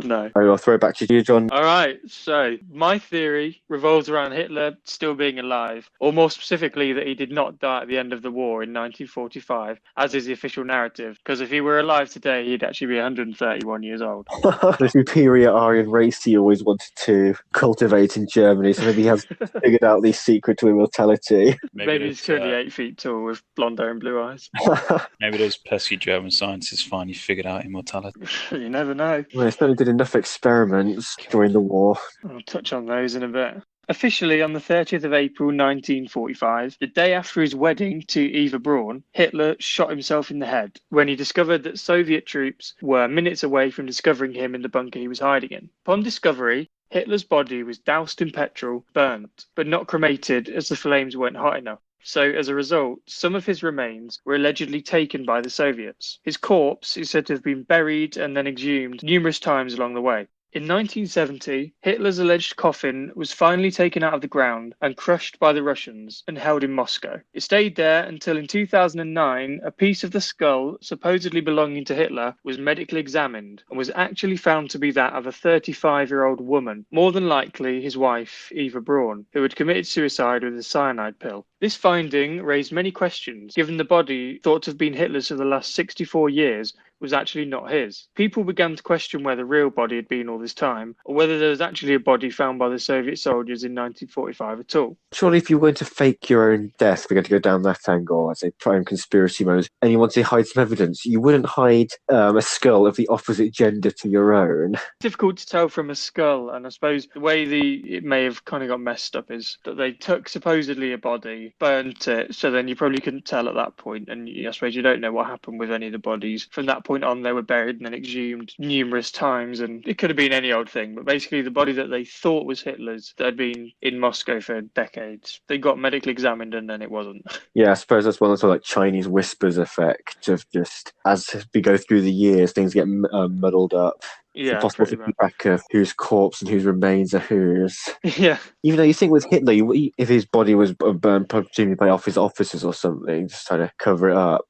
S2: No.
S1: I'll throw it back to you, John.
S2: All right, so my theory revolves around Hitler still being alive, or more specifically that he did not die at the end of the war in 1945, as is the official narrative, because if he were alive today, he'd actually be 131 years old.
S1: The superior Aryan race he always wanted to cultivate in Germany, so maybe he has figured out the secret to immortality.
S2: Maybe he's currently 8 feet tall with blonde hair and blue eyes.
S3: Maybe those pesky German scientists finally figured out immortality.
S2: You never know.
S1: Well, they certainly did enough experiments during the war.
S2: I'll touch on those in a bit. Officially, on the 30th of April 1945, the day after his wedding to Eva Braun, Hitler shot himself in the head when he discovered that Soviet troops were minutes away from discovering him in the bunker he was hiding in. Upon discovery, Hitler's body was doused in petrol, burnt, but not cremated as the flames weren't hot enough. So, as a result, some of his remains were allegedly taken by the Soviets. His corpse is said to have been buried and then exhumed numerous times along the way. In 1970, Hitler's alleged coffin was finally taken out of the ground and crushed by the Russians and held in Moscow. It stayed there until in 2009, a piece of the skull supposedly belonging to Hitler was medically examined and was actually found to be that of a 35-year-old woman, more than likely his wife, Eva Braun, who had committed suicide with a cyanide pill. This finding raised many questions, given the body, thought to have been Hitler's for the last 64 years, was actually not his. People began to question where the real body had been all this time, or whether there was actually a body found by the Soviet soldiers in 1945 at all.
S1: Surely if you were going to fake your own death, we're going to go down that angle as a prime conspiracy mode, and you want to hide some evidence, you wouldn't hide a skull of the opposite gender to your own.
S2: Difficult to tell from a skull, and I suppose the way it may have kind of got messed up is that they took supposedly a body, burnt it, so then you probably couldn't tell at that point, and I suppose you don't know what happened with any of the bodies. From that point on, they were buried and then exhumed numerous times, and it could have been any old thing, but basically the body that they thought was Hitler's, that had been in Moscow for decades, they got medically examined and then it wasn't.
S1: Yeah, I suppose that's one of the sort of like Chinese whispers effect of just, as we go through the years, things get muddled up.
S2: Yeah,
S1: it's impossible to keep track of whose corpse and whose remains are whose.
S2: Yeah.
S1: Even though you think with Hitler, if his body was burned presumably by his officers or something, just trying to cover it up.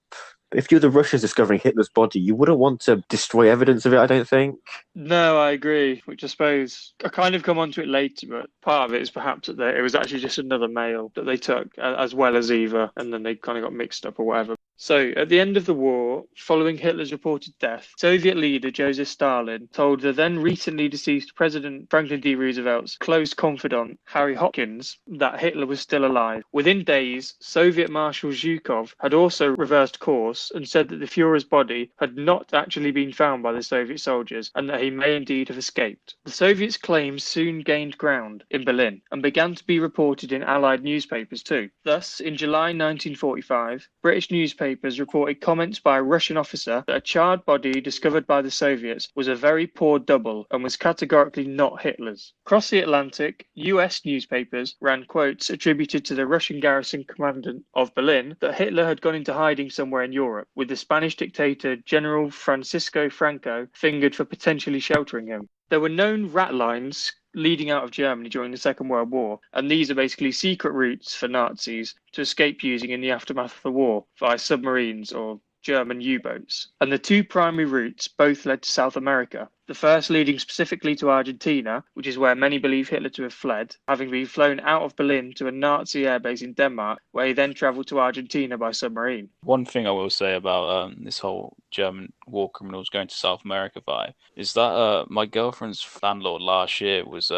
S1: If you're the Russians discovering Hitler's body, you wouldn't want to destroy evidence of it, I don't think.
S2: No, I agree, which I suppose I kind of come onto it later, but part of it is perhaps that it was actually just another male that they took as well as Eva, and then they kind of got mixed up or whatever. So, at the end of the war, following Hitler's reported death, Soviet leader Joseph Stalin told the then recently deceased President Franklin D. Roosevelt's close confidant, Harry Hopkins, that Hitler was still alive. Within days, Soviet Marshal Zhukov had also reversed course and said that the Fuhrer's body had not actually been found by the Soviet soldiers and that he may indeed have escaped. The Soviets' claims soon gained ground in Berlin and began to be reported in Allied newspapers too. Thus, in July 1945, British newspapers reported comments by a Russian officer that a charred body discovered by the Soviets was a very poor double and was categorically not Hitler's. Across the Atlantic, US newspapers ran quotes attributed to the Russian garrison commandant of Berlin that Hitler had gone into hiding somewhere in Europe, with the Spanish dictator General Francisco Franco fingered for potentially sheltering him. There were known rat lines leading out of Germany during the Second World War, and these are basically secret routes for Nazis to escape using in the aftermath of the war via submarines or German U-boats. And the two primary routes both led to South America, the first leading specifically to Argentina, which is where many believe Hitler to have fled, having been flown out of Berlin to a Nazi airbase in Denmark, where he then travelled to Argentina by submarine.
S3: One thing I will say about this whole German war criminals going to South America vibe is that my girlfriend's landlord last year was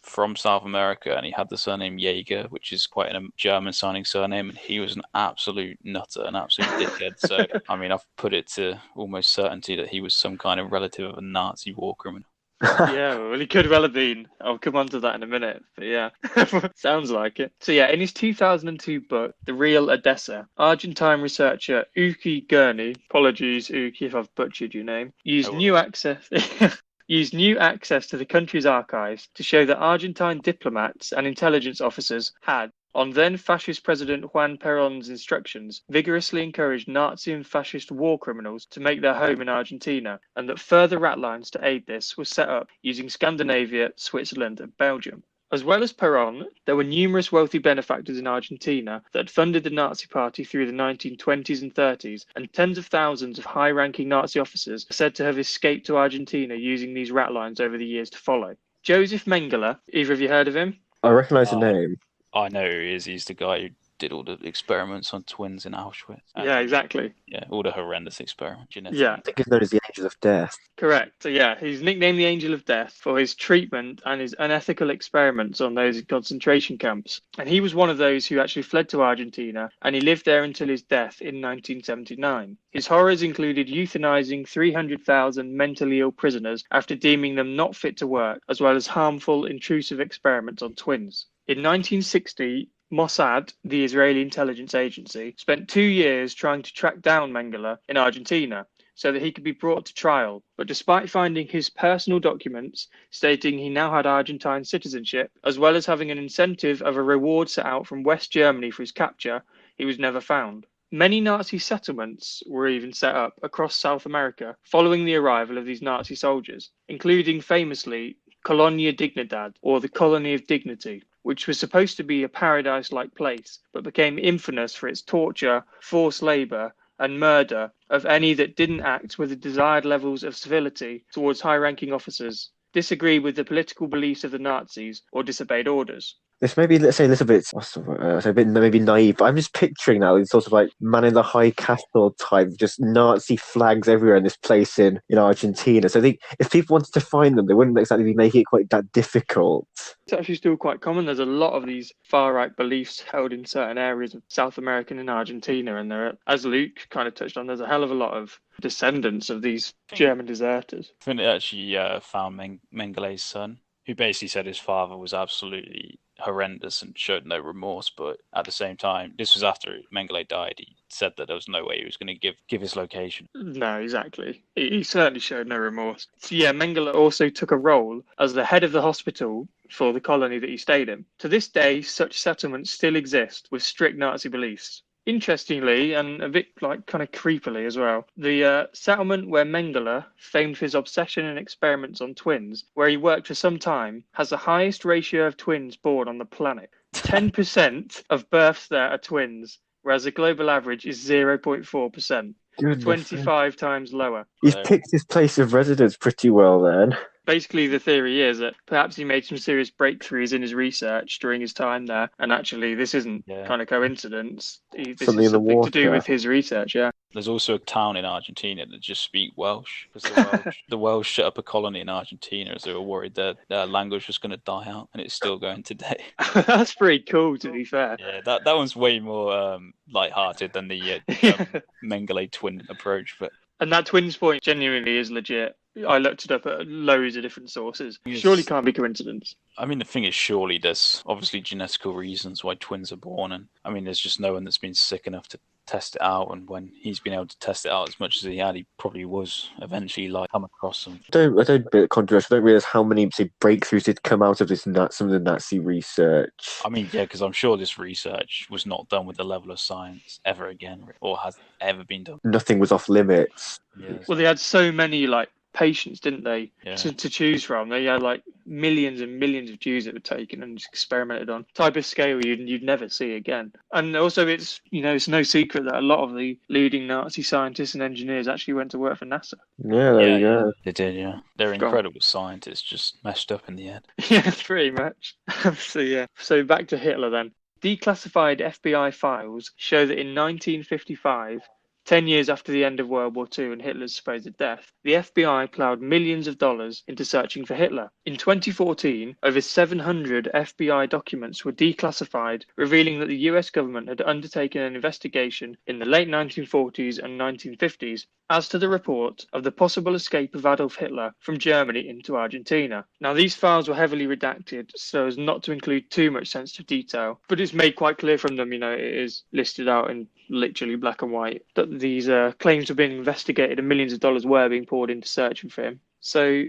S3: from South America, and he had the surname Jaeger, which is quite a German-sounding surname, and he was an absolute nutter, an absolute dickhead. So, I mean, I've put it to almost certainty that he was some kind of relative of a Nazi war criminal.
S2: Yeah, well, he could well have been. I'll come on to that in a minute, but yeah, sounds like it. So yeah, in his 2002 book, The Real Odessa, Argentine researcher Uki Gurney, apologies Uki if I've butchered your name, used new access to the country's archives to show that Argentine diplomats and intelligence officers had, on then fascist President Juan Perón's instructions, vigorously encouraged Nazi and fascist war criminals to make their home in Argentina, and that further rat lines to aid this were set up using Scandinavia, Switzerland and Belgium. As well as Perón, there were numerous wealthy benefactors in Argentina that had funded the Nazi Party through the 1920s and 30s, and tens of thousands of high-ranking Nazi officers are said to have escaped to Argentina using these rat lines over the years to follow. Joseph Mengele, either of you heard of him?
S1: I recognise the name.
S3: I know who he is. He's the guy who did all the experiments on twins in Auschwitz.
S2: Yeah, exactly.
S3: Yeah, all the horrendous experiments.
S2: Yeah.
S1: I think he's known as the Angel of Death.
S2: Correct. So yeah, he's nicknamed the Angel of Death for his treatment and his unethical experiments on those in concentration camps. And he was one of those who actually fled to Argentina, and he lived there until his death in 1979. His horrors included euthanizing 300,000 mentally ill prisoners after deeming them not fit to work, as well as harmful, intrusive experiments on twins. In 1960, Mossad, the Israeli intelligence agency, spent 2 years trying to track down Mengele in Argentina so that he could be brought to trial. But despite finding his personal documents stating he now had Argentine citizenship, as well as having an incentive of a reward set out from West Germany for his capture, he was never found. Many Nazi settlements were even set up across South America following the arrival of these Nazi soldiers, including famously Colonia Dignidad, or the Colony of Dignity, which was supposed to be a paradise-like place, but became infamous for its torture, forced labour, and murder of any that didn't act with the desired levels of civility towards high-ranking officers, disagree with the political beliefs of the Nazis, or disobeyed orders.
S1: This may be, let's say, a little bit, a bit maybe naive, but I'm just picturing now it's sort of like man in the high castle type, just Nazi flags everywhere in this place in Argentina. So I think if people wanted to find them, they wouldn't exactly be making it quite that difficult.
S2: It's actually still quite common. There's a lot of these far-right beliefs held in certain areas of South America and in Argentina, and there are, as Luke kind of touched on, there's a hell of a lot of descendants of these German deserters.
S3: I think they actually found Mengele's son, who basically said his father was absolutely horrendous and showed no remorse, but at the same time, this was after Mengele died. He said that there was no way he was going to give his location.
S2: No, exactly. He certainly showed no remorse. So yeah, Mengele also took a role as the head of the hospital for the colony that he stayed in. To this day, such settlements still exist with strict Nazi beliefs. Interestingly, and a bit like kind of creepily as well, the settlement where Mengele, famed for his obsession and experiments on twins, where he worked for some time, has the highest ratio of twins born on the planet. 10% of births there are twins, whereas the global average is 0.4%. 25 times lower.
S1: He's picked his place of residence pretty well then.
S2: Basically, the theory is that perhaps he made some serious breakthroughs in his research during his time there, and actually this isn't kind of coincidence. This
S1: Something
S2: is
S1: in the
S2: something to do
S1: water.
S2: with his research, yeah.
S3: There's also a town in Argentina that just speak Welsh, because the Welsh set up a colony in Argentina as they were worried that their language was going to die out, and it's still going today.
S2: That's pretty cool, to be fair.
S3: Yeah, that one's way more light-hearted than the Mengele twin approach, but.
S2: And that twins point genuinely is legit. I looked it up at loads of different sources.
S3: Yes.
S2: Surely can't be coincidence.
S3: I mean, the thing is, surely there's obviously genetical reasons why twins are born, and I mean, there's just no one that's been sick enough to test it out, and when he's been able to test it out as much as he had, he probably was eventually come across them.
S1: I don't bit controversial. I don't realise how many breakthroughs did come out of this some of the Nazi research.
S3: I mean, yeah, because I'm sure this research was not done with the level of science ever again, or has ever been done.
S1: Nothing was off limits.
S3: Yes.
S2: Well, they had so many patients, didn't they,
S3: Yeah.
S2: to choose from? They had millions and millions of Jews that were taken and experimented on. Type of scale you'd never see again. And also, it's no secret that a lot of the leading Nazi scientists and engineers actually went to work for NASA.
S1: Yeah, there you go.
S3: They did, yeah. They're incredible scientists, just messed up in the end.
S2: Yeah, pretty much. So back to Hitler then. Declassified FBI files show that in 1955, 10 years after the end of World War II and Hitler's supposed death, the FBI ploughed millions of dollars into searching for Hitler. In 2014, over 700 FBI documents were declassified, revealing that the US government had undertaken an investigation in the late 1940s and 1950s as to the report of the possible escape of Adolf Hitler from Germany into Argentina. Now, these files were heavily redacted so as not to include too much sensitive detail, but it's made quite clear from them, it is listed out in literally black and white, that these claims were being investigated and millions of dollars were being poured into searching for him. So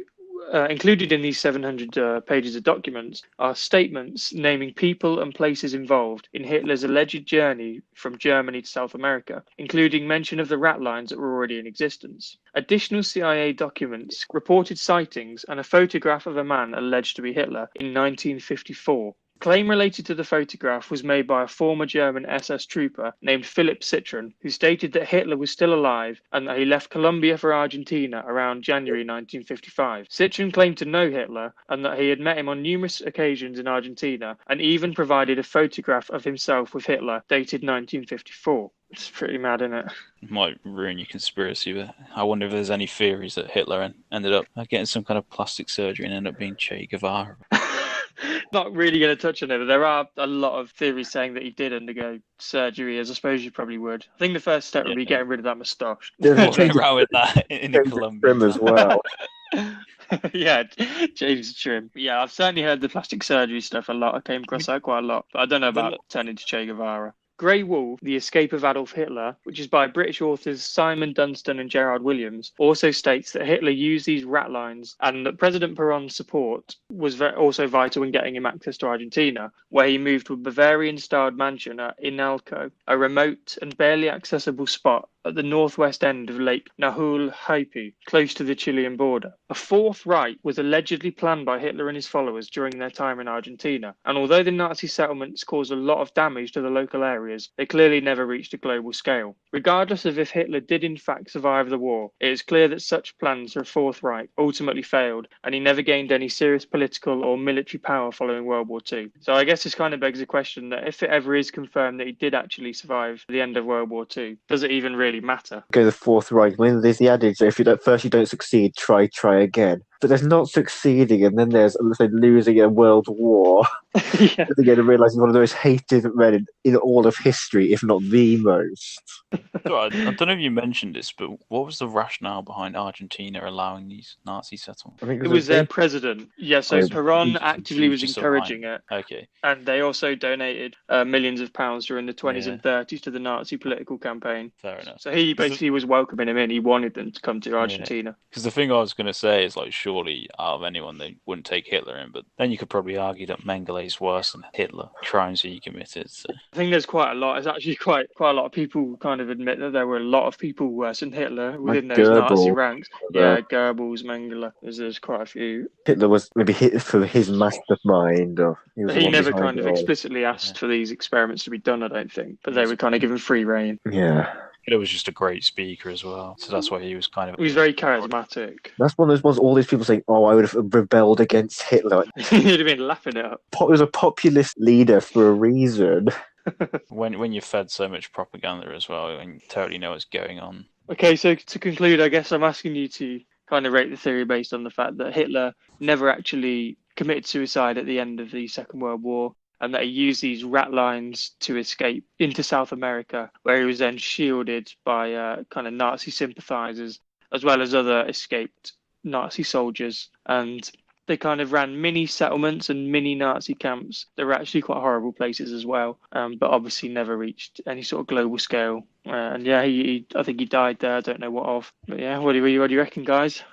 S2: included in these 700 pages of documents are statements naming people and places involved in Hitler's alleged journey from Germany to South America, including mention of the rat lines that were already in existence. Additional CIA documents reported sightings and a photograph of a man alleged to be Hitler in 1954. Claim related to the photograph was made by a former German SS trooper named Philip Citroen, who stated that Hitler was still alive and that he left Colombia for Argentina around January 1955. Citroen claimed to know Hitler and that he had met him on numerous occasions in Argentina, and even provided a photograph of himself with Hitler dated 1954. It's pretty mad, isn't it?
S3: Might ruin your conspiracy, but I wonder if there's any theories that Hitler ended up getting some kind of plastic surgery and ended up being Che Guevara.
S2: Not really going to touch on it, but there are a lot of theories saying that he did undergo surgery, as I suppose you probably would. I think the first step would be getting rid of that moustache.
S3: Walking around with that in the Colombia
S1: as well.
S2: Yeah, James Trim. Yeah, I've certainly heard the plastic surgery stuff a lot. I came across that quite a lot, but I don't know about turning to Che Guevara. Grey Wolf, The Escape of Adolf Hitler, which is by British authors Simon Dunstan and Gerard Williams, also states that Hitler used these rat lines and that President Perón's support was also vital in getting him access to Argentina, where he moved to a Bavarian-styled mansion at Inalco, a remote and barely accessible spot at the northwest end of Lake Nahuel-Huapi, close to the Chilean border. A fourth Reich was allegedly planned by Hitler and his followers during their time in Argentina, and although the Nazi settlements caused a lot of damage to the local areas, they clearly never reached a global scale. Regardless of if Hitler did in fact survive the war, it is clear that such plans for a Fourth Reich ultimately failed, and he never gained any serious political or military power following World War II. So I guess this kind of begs the question that if it ever is confirmed that he did actually survive the end of World War II, does it even really matter?
S1: Go the Fourth Reich. I mean, there's the adage that if you first you don't succeed, try again. But there's not succeeding, and then there's losing a world war.
S2: Yeah.
S1: They're going to realise he's one of the most hated men in all of history, if not the most.
S3: So I don't know if you mentioned this, but what was the rationale behind Argentina allowing these Nazi settlements?
S2: It was their president. Yeah, so Perón actively was encouraging it.
S3: Okay.
S2: And they also donated millions of pounds during the 20s and 30s to the Nazi political campaign.
S3: Fair enough.
S2: So he basically was welcoming him in. He wanted them to come to Argentina.
S3: Because the thing I was going to say is, surely out of anyone they wouldn't take Hitler in, but then you could probably argue that Mengele is worse than Hitler, crimes that he committed. So.
S2: I think there's quite a lot. It's actually quite a lot of people kind of admit that there were a lot of people worse than Hitler within those Nazi ranks. Yeah, Goebbels, Mengele. There's quite a few.
S1: Hitler was maybe hit for his mastermind.
S2: He never kind of explicitly asked for these experiments to be done, I don't think, but they were kind of given free rein.
S1: Yeah.
S3: Hitler was just a great speaker as well, so that's why he was kind of...
S2: He was very charismatic.
S1: That's one of those ones, all these people saying, I would have rebelled against Hitler.
S2: He'd have been laughing it up.
S1: He was a populist leader for a reason.
S3: when you're fed so much propaganda as well, and you totally know what's going on.
S2: Okay, so to conclude, I guess I'm asking you to kind of rate the theory based on the fact that Hitler never actually committed suicide at the end of the Second World War, and that he used these rat lines to escape into South America, where he was then shielded by kind of Nazi sympathizers, as well as other escaped Nazi soldiers. And they kind of ran mini settlements and mini Nazi camps. They were actually quite horrible places as well, but obviously never reached any sort of global scale. And yeah, I think he died there. I don't know what of. But yeah, what do you reckon, guys?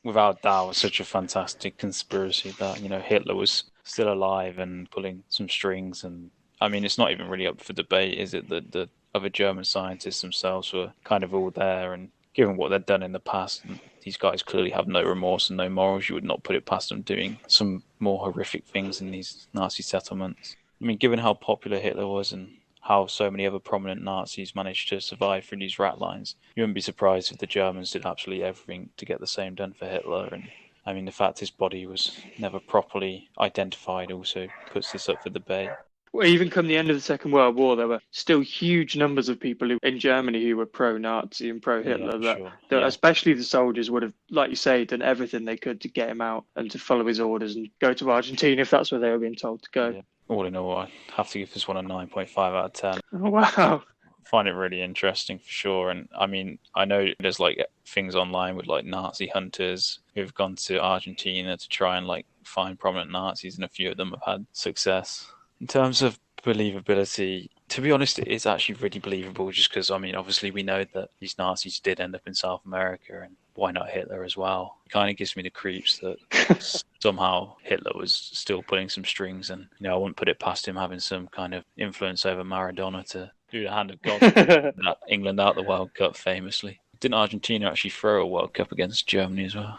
S3: Without doubt, it's such a fantastic conspiracy that, Hitler was still alive and pulling some strings. And I mean, it's not even really up for debate, is it? That the other German scientists themselves were kind of all there, and given what they'd done in the past, these guys clearly have no remorse and no morals. You would not put it past them doing some more horrific things in these Nazi settlements. I mean, given how popular Hitler was and how so many other prominent Nazis managed to survive through these rat lines, you wouldn't be surprised if the Germans did absolutely everything to get the same done for Hitler. And I mean, the fact his body was never properly identified also puts this up for debate.
S2: Well, even come the end of the Second World War, there were still huge numbers of people in Germany who were pro-Nazi and pro-Hitler. Especially the soldiers would have, like you say, done everything they could to get him out and to follow his orders and go to Argentina if that's where they were being told to go.
S3: Yeah. All in all, I have to give this one a 9.5 out of 10.
S2: Oh, wow.
S3: I find it really interesting for sure. And I mean, I know there's things online with Nazi hunters who've gone to Argentina to try and find prominent Nazis, and a few of them have had success. In terms of believability, to be honest, it's actually really believable just because, I mean, obviously we know that these Nazis did end up in South America, and why not Hitler as well? It kind of gives me the creeps that somehow Hitler was still pulling some strings, and I wouldn't put it past him having some kind of influence over Maradona to do the hand of God to put England out the World Cup famously. Didn't Argentina actually throw a World Cup against Germany as well?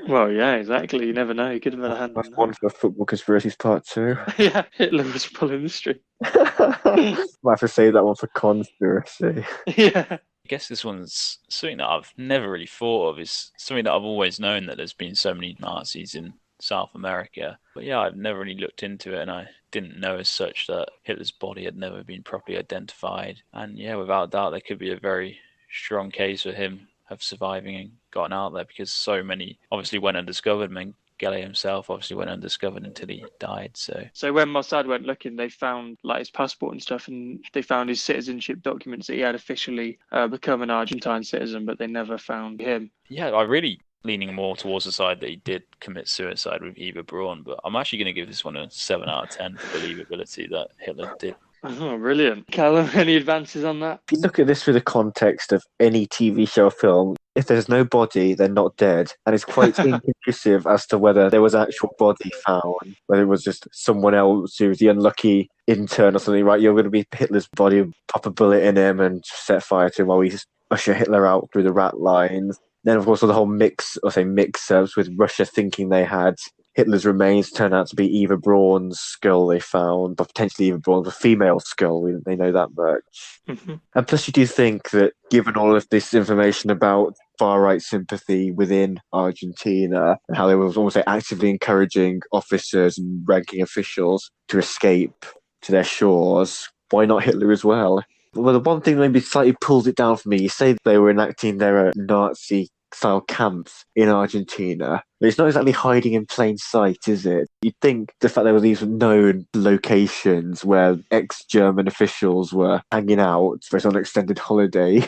S2: Well, yeah, exactly. You never know. He could have had a hand
S1: That's
S2: in
S1: one for Football Conspiracies Part 2.
S2: that. Yeah, Hitler was pulling the string.
S1: Might have to save that one for Conspiracy.
S2: Yeah.
S3: I guess this one's something that I've never really thought of. It's something that I've always known, that there's been so many Nazis in South America. But yeah, I've never really looked into it, and I didn't know as such that Hitler's body had never been properly identified. And yeah, without doubt, there could be a very strong case for him of surviving and gotten out there, because so many obviously went undiscovered. Mengele himself obviously went undiscovered until he died. So
S2: when Mossad went looking, they found like his passport and stuff, and they found his citizenship documents that he had officially become an Argentine citizen, but they never found him.
S3: Yeah, I really leaning more towards the side that he did commit suicide with Eva Braun, but I'm actually going to give this one a 7 out of 10 for believability that Hitler did.
S2: Oh, brilliant. Calum, any advances on that?
S1: If you look at this through the context of any TV show or film, if there's no body, they're not dead. And it's quite inconclusive as to whether there was an actual body found, whether it was just someone else who was the unlucky intern or something, right? You're going to be Hitler's body, pop a bullet in him and set fire to him while we usher Hitler out through the rat lines. Then, of course, the whole mix-ups with Russia thinking they had Hitler's remains turn out to be Eva Braun's skull they found, but potentially Eva Braun's female skull. They know that much.
S2: Mm-hmm.
S1: And plus, you do think that given all of this information about far-right sympathy within Argentina and how they were almost actively encouraging officers and ranking officials to escape to their shores, why not Hitler as well? Well, the one thing that maybe slightly pulls it down for me, you say they were enacting their Nazi-style camps in Argentina. But it's not exactly hiding in plain sight, is it? You'd think the fact there were these known locations where ex-German officials were hanging out for some extended holiday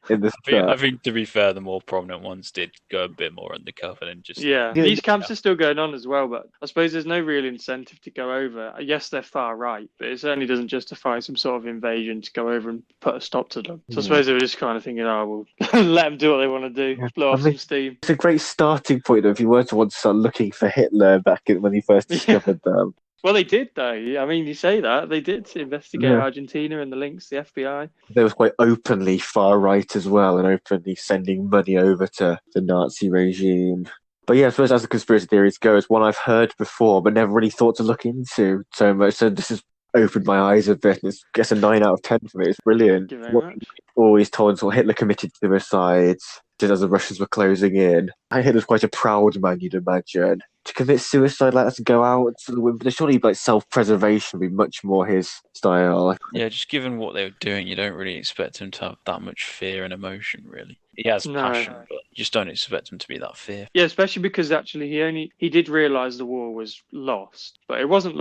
S1: in the
S3: I think, to be fair, the more prominent ones did go a bit more undercover than just...
S2: Yeah, these camps are still going on as well, but I suppose there's no real incentive to go over. Yes, they're far right, but it certainly doesn't justify some sort of invasion to go over and put a stop to them. So I suppose they were just kind of thinking, oh, we'll let them do what they want to do, blow off some steam.
S1: It's a great starting point, though, if you were to want to start looking for Hitler back when he first discovered them.
S2: Well, they did, though. I mean, you say that. They did investigate Argentina and the links to the FBI.
S1: They were quite openly far-right as well, and openly sending money over to the Nazi regime. But yeah, I suppose as the conspiracy theories go, it's one I've heard before, but never really thought to look into so much. So this has opened my eyes a bit, and it's, I guess, a 9 out of 10 for me. It's brilliant.
S2: Thank you very much.
S1: Always told until Hitler committed suicide, just as the Russians were closing in. Hitler's quite a proud man, you'd imagine. To commit suicide like that, to go out, surely self-preservation would be much more his style.
S3: Yeah, just given what they were doing, you don't really expect him to have that much fear and emotion, really. He has passion, but you just don't expect him to be that fearful.
S2: Yeah, especially because actually he did realise the war was lost, but it wasn't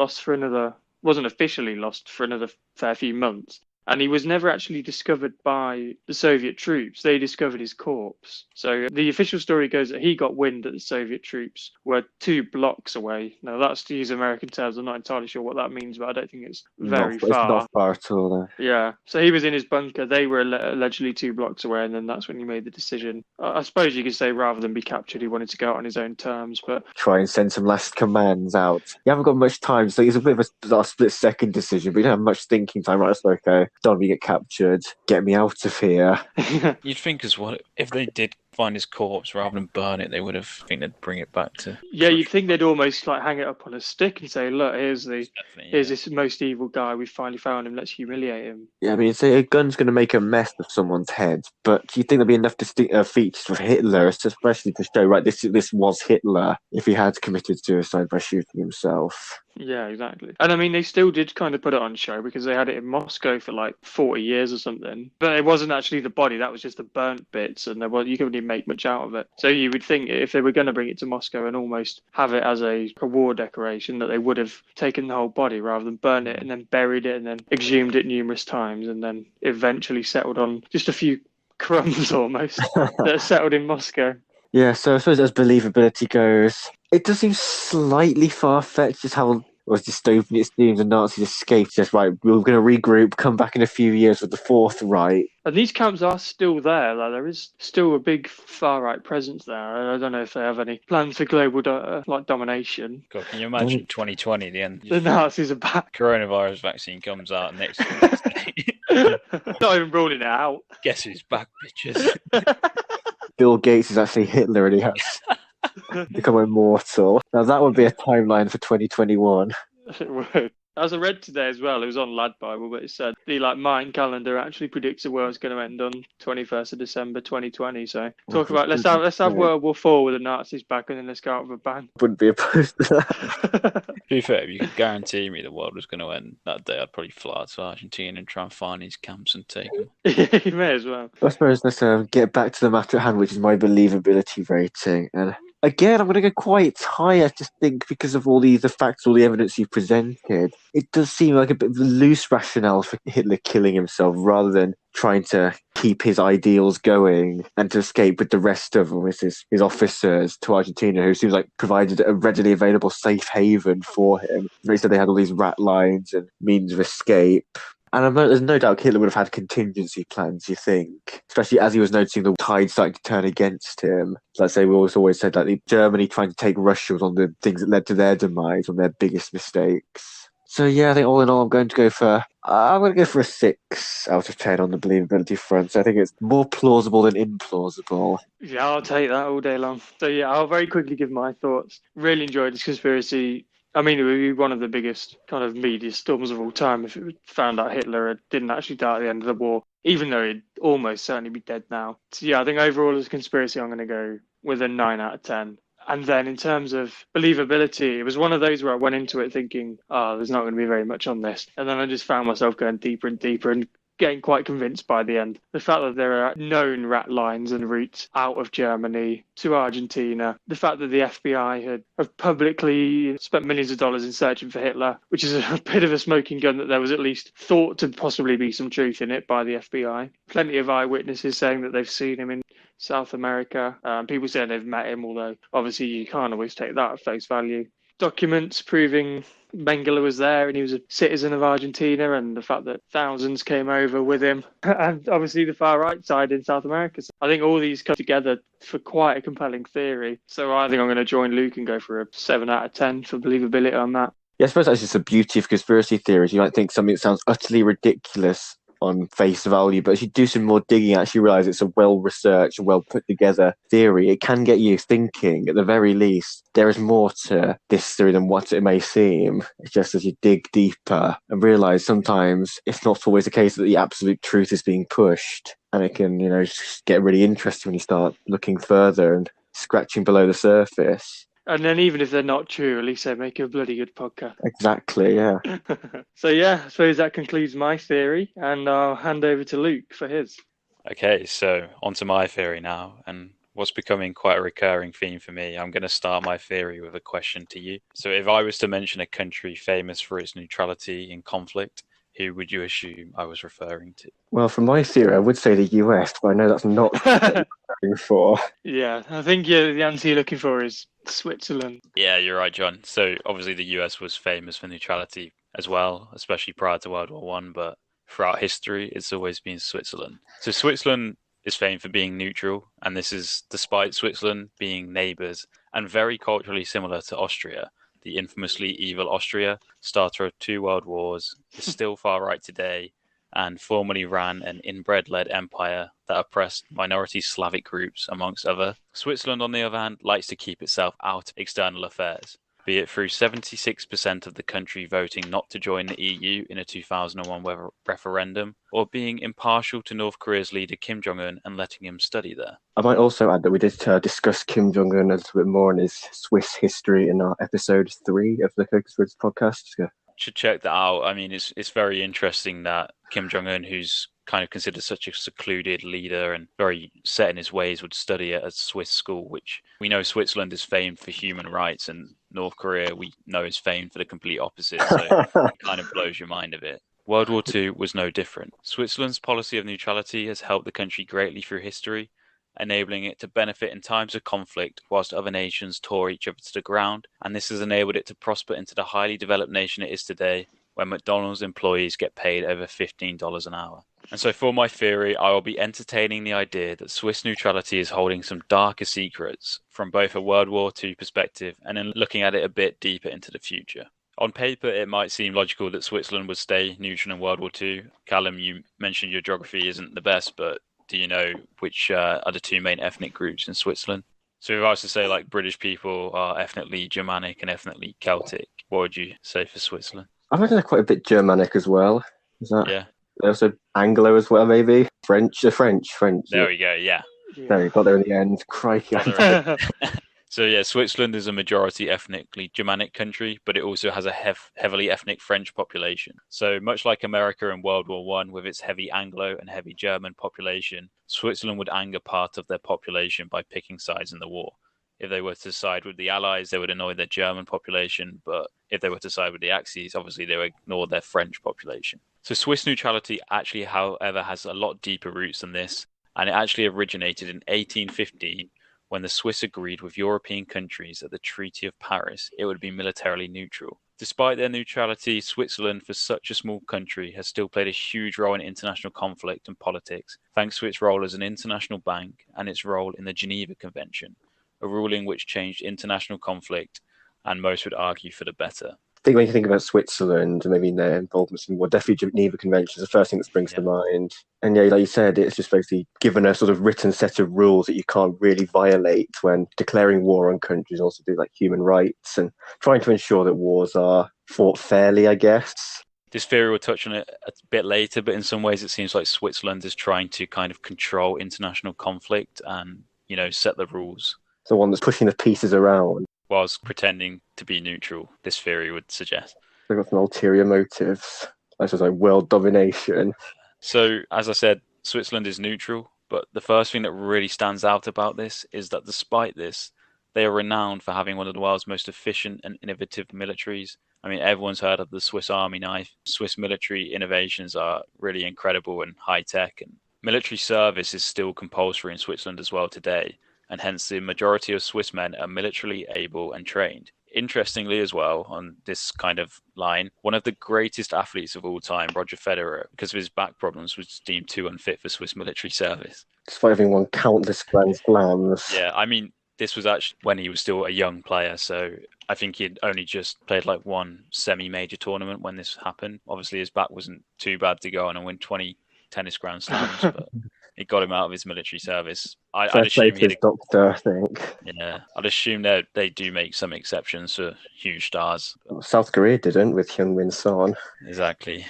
S2: officially lost for another fair few months. And he was never actually discovered by the Soviet troops. They discovered his corpse. So the official story goes that he got wind that the Soviet troops were 2 blocks away. Now, that's to use American terms. I'm not entirely sure what that means, but I don't think it's very far. It's
S1: not far at all, though.
S2: Yeah. So he was in his bunker. They were allegedly 2 blocks away, and then that's when he made the decision. I suppose you could say rather than be captured, he wanted to go out on his own terms. But
S1: try and send some last commands out. You haven't got much time, so it's a bit of a split-second decision, but you don't have much thinking time. Right, it's okay. Don't be get captured. Get me out of here.
S3: You'd think as well, if they did find his corpse rather than burn it, they would have. I think they'd bring it back to.
S2: Yeah, you'd think they'd almost hang it up on a stick and say, "Look, here's this most evil guy. We finally found him. Let's humiliate him."
S1: Yeah, I mean, say a gun's going to make a mess of someone's head, but do you think there'd be enough distinct features for Hitler, especially to show, right, this was Hitler if he had committed suicide by shooting himself?
S2: Yeah, exactly. And I mean, they still did kind of put it on show because they had it in Moscow for 40 years or something. But it wasn't actually the body, that was just the burnt bits, and you couldn't even make much out of it. So you would think if they were going to bring it to Moscow and almost have it as a war decoration, that they would have taken the whole body rather than burn it and then buried it and then exhumed it numerous times and then eventually settled on just a few crumbs almost that are settled in Moscow.
S1: Yeah, so I suppose as believability goes, it does seem slightly far-fetched just how was dystopian. It seems the Nazis escaped. Just right, we're going to regroup, come back in a few years with the Fourth Reich.
S2: And these camps are still there. Like, there is still a big far right presence there. I don't know if they have any plans for global domination.
S3: God, can you imagine 2020, the end?
S2: The Nazis are back.
S3: Coronavirus vaccine comes out next day.
S2: Not even ruling it out.
S3: Guess who's back, bitches?
S2: Bill
S1: Gates is actually Hitler and he has become immortal. Now that would be a timeline for 2021.
S2: It would. As I read today as well, it was on Lad Bible, but it said the Mayan calendar actually predicts the world's going to end on 21st of December 2020. So talk about let's have World War IV with the Nazis back, and then let's go out with a bang.
S1: Wouldn't be opposed to that.
S3: To be fair, if you could guarantee me the world was going to end that day, I'd probably fly to Argentina and try and find these camps and take them.
S2: You may as well.
S1: I suppose let's get back to the matter at hand, which is my believability rating. And again, I'm going to go quite high, I just think, because of all the facts, all the evidence you've presented. It does seem like a bit of a loose rationale for Hitler killing himself rather than trying to keep his ideals going and to escape with the rest of them, his officers, to Argentina, who seems like provided a readily available safe haven for him. They said they had all these rat lines and means of escape. And there's no doubt Hitler would have had contingency plans, you think, especially as he was noticing the tide starting to turn against him. Let's say we always said that Germany trying to take Russia was one of the things that led to their demise, one of their biggest mistakes. So yeah, I think all in all, I'm going to go for a 6 out of 10 on the believability front. So I think it's more plausible than implausible.
S2: Yeah, I'll take that all day long. So yeah, I'll very quickly give my thoughts. Really enjoyed this conspiracy. I mean, it would be one of the biggest kind of media storms of all time if it was found out Hitler didn't actually die at the end of the war, even though he'd almost certainly be dead now. So yeah, I think overall as a conspiracy, I'm going to go with a 9 out of 10. And then in terms of believability, it was one of those where I went into it thinking, there's not going to be very much on this. And then I just found myself going deeper and deeper and getting quite convinced by the end. The fact that there are known rat lines and routes out of Germany to Argentina, the fact that the FBI have publicly spent millions of dollars in searching for Hitler, which is a bit of a smoking gun that there was at least thought to possibly be some truth in it by the FBI. Plenty of eyewitnesses saying that they've seen him in South America. People saying they've met him, although obviously you can't always take that at face value. Documents proving Mengele was there and he was a citizen of Argentina, and the fact that thousands came over with him, and obviously the far right side in South America. So I think all these come together for quite a compelling theory. So I think I'm going to join Luke and go for a 7 out of 10 for believability on that.
S1: Yeah, I suppose that's just the beauty of conspiracy theories. You might think something that sounds utterly ridiculous on face value, but as you do some more digging, you actually realise it's a well-researched, well-put-together theory. It can get you thinking, at the very least, there is more to this theory than what it may seem. It's just as you dig deeper and realise sometimes it's not always the case that the absolute truth is being pushed, and it can, just get really interesting when you start looking further and scratching below the surface.
S2: And then even if they're not true, at least they make a bloody good podcast.
S1: Exactly, yeah.
S2: So yeah, I suppose that concludes my theory, and I'll hand over to Luke for his.
S3: Okay, so onto my theory now, and what's becoming quite a recurring theme for me. I'm going to start my theory with a question to you. So if I was to mention a country famous for its neutrality in conflict, who would you assume I was referring to?
S1: Well, from my theory, I would say the US, but I know that's not what you're looking for.
S2: Yeah, I think the answer you're looking for is Switzerland.
S3: Yeah, you're right, John. So obviously the US was famous for neutrality as well, especially prior to World War One, but throughout history, it's always been Switzerland. So Switzerland is famed for being neutral, and this is despite Switzerland being neighbours and very culturally similar to Austria. The infamously evil Austria, starter of 2 world wars, is still far right today, and formerly ran an inbred-led empire that oppressed minority Slavic groups, amongst other. Switzerland, on the other hand, likes to keep itself out of external affairs, be it through 76% of the country voting not to join the EU in a 2001 referendum, or being impartial to North Korea's leader Kim Jong-un and letting him study there.
S1: I might also add that we did discuss Kim Jong-un a little bit more in his Swiss history in our episode 3 of the Co-Conspirators podcast. So.
S3: Should check that out. I mean, it's very interesting that Kim Jong-un, who's kind of considered such a secluded leader and very set in his ways, would study at a Swiss school, which we know Switzerland is famed for human rights, and North Korea we know is famed for the complete opposite, so it kind of blows your mind a bit. World War II was no different. Switzerland's policy of neutrality has helped the country greatly through history, enabling it to benefit in times of conflict whilst other nations tore each other to the ground, and this has enabled it to prosper into the highly developed nation it is today, where McDonald's employees get paid over $15 an hour. And so for my theory, I will be entertaining the idea that Swiss neutrality is holding some darker secrets from both a World War II perspective and then looking at it a bit deeper into the future. On paper, it might seem logical that Switzerland would stay neutral in World War II. Callum, you mentioned your geography isn't the best, but do you know which are the two main ethnic groups in Switzerland? So if I was to say like British people are ethnically Germanic and ethnically Celtic, what would you say for Switzerland?
S1: I imagine they're quite a bit Germanic as well. Is that?
S3: Yeah.
S1: They're also Anglo as well, maybe? French.
S3: There we go, yeah.
S1: There, you got there in the end. Crikey.
S3: So yeah, Switzerland is a majority ethnically Germanic country, but it also has a heavily ethnic French population. So much like America in World War I with its heavy Anglo and heavy German population, Switzerland would anger part of their population by picking sides in the war. If they were to side with the Allies, they would annoy their German population, but if they were to side with the Axis, obviously they would ignore their French population. So Swiss neutrality actually, however, has a lot deeper roots than this, and it actually originated in 1815 when the Swiss agreed with European countries at the Treaty of Paris it would be militarily neutral. Despite their neutrality, Switzerland, for such a small country, has still played a huge role in international conflict and politics, thanks to its role as an international bank and its role in the Geneva Convention, a ruling which changed international conflict and most would argue for the better.
S1: I think when you think about Switzerland and maybe their involvement in definitely Geneva Convention is the first thing that springs to mind. And yeah, like you said, it's just basically given a sort of written set of rules that you can't really violate when declaring war on countries, also do like human rights and trying to ensure that wars are fought fairly, I guess.
S3: This theory will touch on it a bit later, but in some ways it seems like Switzerland is trying to kind of control international conflict and, set the rules.
S1: The one that's pushing the pieces around.
S3: Whilst pretending to be neutral, this theory would suggest.
S1: They've got some ulterior motives, I suppose, like world domination.
S3: So, as I said, Switzerland is neutral, but the first thing that really stands out about this is that despite this, they are renowned for having one of the world's most efficient and innovative militaries. I mean, everyone's heard of the Swiss Army knife. Swiss military innovations are really incredible and high-tech, and military service is still compulsory in Switzerland as well today. And hence the majority of Swiss men are militarily able and trained. Interestingly as well, on this kind of line, one of the greatest athletes of all time, Roger Federer, because of his back problems, was deemed too unfit for Swiss military service.
S1: Despite having won countless Grand Slams.
S3: Yeah, I mean, this was actually when he was still a young player, so I think he'd only just played like one semi-major tournament when this happened. Obviously, his back wasn't too bad to go on and win 20 tennis Grand Slams, but it got him out of his military service. I'd assume
S1: he's doctor, I think.
S3: Yeah, I'd assume they do make some exceptions for huge stars.
S1: South Korea didn't with Hyung-Min Son.
S3: Exactly.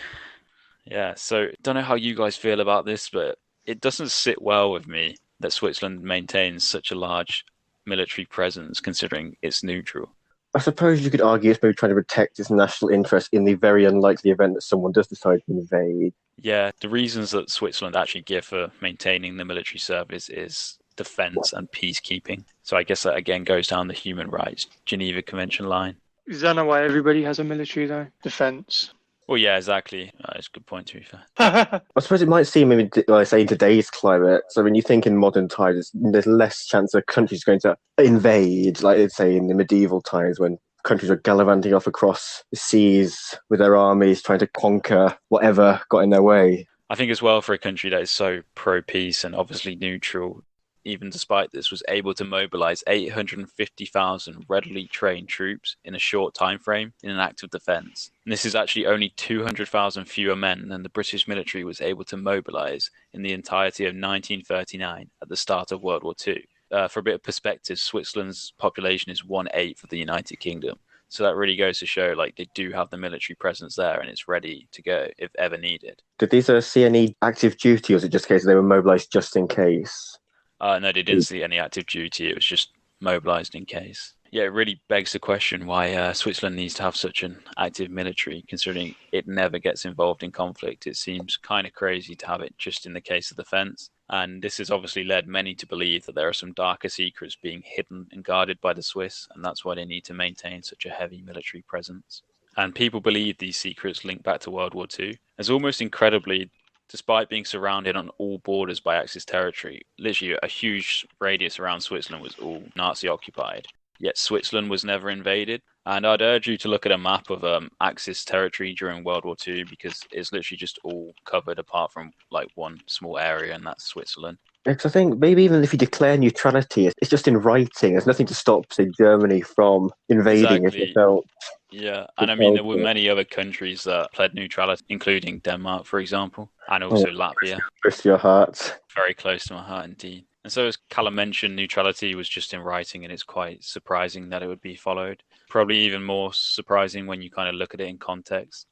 S3: Yeah, so don't know how you guys feel about this, but it doesn't sit well with me that Switzerland maintains such a large military presence considering it's neutral.
S1: I suppose you could argue it's maybe trying to protect its national interest in the very unlikely event that someone does decide to invade.
S3: Yeah, the reasons that Switzerland actually give for maintaining the military service is defence and peacekeeping. So I guess that again goes down the human rights Geneva Convention line.
S2: Is that not why everybody has a military though? Defence.
S3: Well, yeah, exactly. That's a good point, to be fair.
S1: I suppose it might seem, maybe, like I say, in today's climate, so when you think in modern times, there's less chance a country's going to invade, like let's say in the medieval times when countries were gallivanting off across the seas with their armies trying to conquer whatever got in their way.
S3: I think as well for a country that is so pro-peace and obviously neutral, even despite this, was able to mobilise 850,000 readily trained troops in a short time frame in an act of defence. And this is actually only 200,000 fewer men than the British military was able to mobilise in the entirety of 1939 at the start of World War II. For a bit of perspective, Switzerland's population is 1/8 of the United Kingdom. So that really goes to show like they do have the military presence there and it's ready to go if ever needed.
S1: Did these see any active duty, or was it just a case they were mobilised just in case?
S3: No, they didn't see any active duty. It was just mobilised in case. Yeah, it really begs the question why Switzerland needs to have such an active military, considering it never gets involved in conflict. It seems kind of crazy to have it just in the case of defence. And this has obviously led many to believe that there are some darker secrets being hidden and guarded by the Swiss, and that's why they need to maintain such a heavy military presence. And people believe these secrets link back to World War II, as almost incredibly, Despite being surrounded on all borders by Axis territory, literally a huge radius around Switzerland was all Nazi occupied. Yet Switzerland was never invaded. And I'd urge you to look at a map of Axis territory during World War II, because it's literally just all covered apart from like one small area, and that's Switzerland.
S1: Because I think maybe even if you declare neutrality, it's just in writing. There's nothing to stop, say, Germany from invading if
S3: Exactly.
S1: it felt.
S3: Yeah, and I mean, there were many other countries that pled neutrality, including Denmark, for example, and also Latvia.
S1: Close to your heart.
S3: Very close to my heart indeed. And so, as Calum mentioned, neutrality was just in writing, and it's quite surprising that it would be followed. Probably even more surprising when you kind of look at it in context.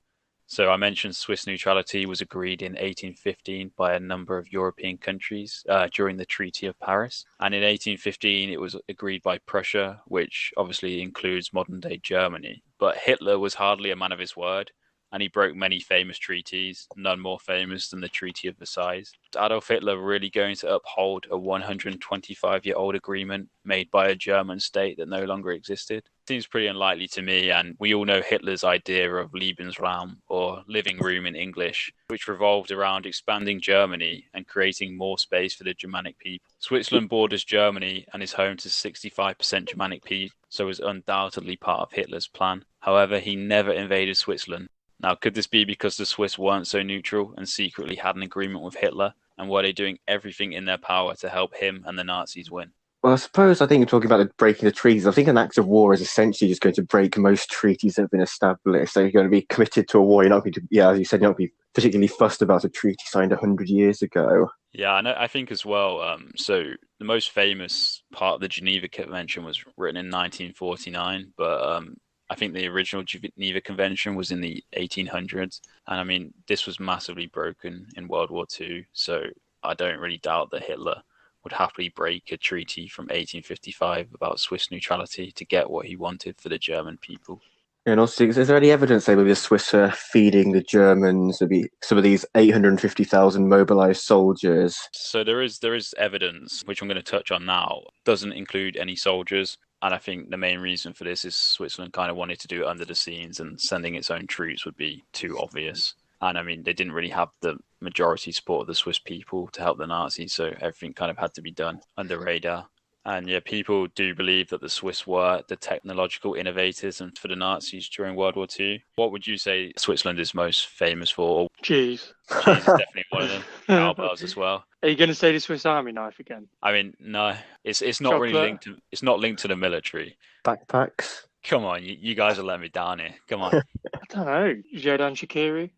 S3: So I mentioned Swiss neutrality was agreed in 1815 by a number of European countries during the Treaty of Paris. And in 1815, it was agreed by Prussia, which obviously includes modern-day Germany. But Hitler was hardly a man of his word, and he broke many famous treaties, none more famous than the Treaty of Versailles. Is Adolf Hitler really going to uphold a 125-year-old agreement made by a German state that no longer existed? Seems pretty unlikely to me, and we all know Hitler's idea of Lebensraum, or living room in English, which revolved around expanding Germany and creating more space for the Germanic people. Switzerland borders Germany and is home to 65% Germanic people, so was undoubtedly part of Hitler's plan. However, he never invaded Switzerland. Now, could this be because the Swiss weren't so neutral and secretly had an agreement with Hitler? And were they doing everything in their power to help him and the Nazis win?
S1: Well, I suppose I think you're talking about breaking the treaties. I think an act of war is essentially just going to break most treaties that have been established. So you're going to be committed to a war. You're not going to, as you said, you're not going to be particularly fussed about a treaty signed 100 years ago.
S3: Yeah, and I think as well, so the most famous part of the Geneva Convention was written in 1949, but I think the original Geneva Convention was in the 1800s. And I mean, this was massively broken in World War II. So I don't really doubt that Hitler would happily break a treaty from 1855 about Swiss neutrality to get what he wanted for the German people.
S1: And also, is there any evidence that maybe the Swiss are feeding the Germans maybe some of these 850,000 mobilized soldiers?
S3: So there is evidence, which I'm going to touch on now, doesn't include any soldiers. And I think the main reason for this is Switzerland kind of wanted to do it under the scenes, and sending its own troops would be too obvious. And I mean, they didn't really have the majority support of the Swiss people to help the Nazis, so everything kind of had to be done under radar. And yeah, people do believe that the Swiss were the technological innovators and for the Nazis during World War II. What would you say Switzerland is most famous for?
S2: Cheese.
S3: Cheese is definitely one of them. Cowbells as well.
S2: Are you going to say the Swiss Army knife again?
S3: I mean, no, it's not really linked to. It's not linked to the military.
S1: Backpacks.
S3: Come on, you guys are letting me down here. Come on.
S2: I don't know. Jordan Shaqiri?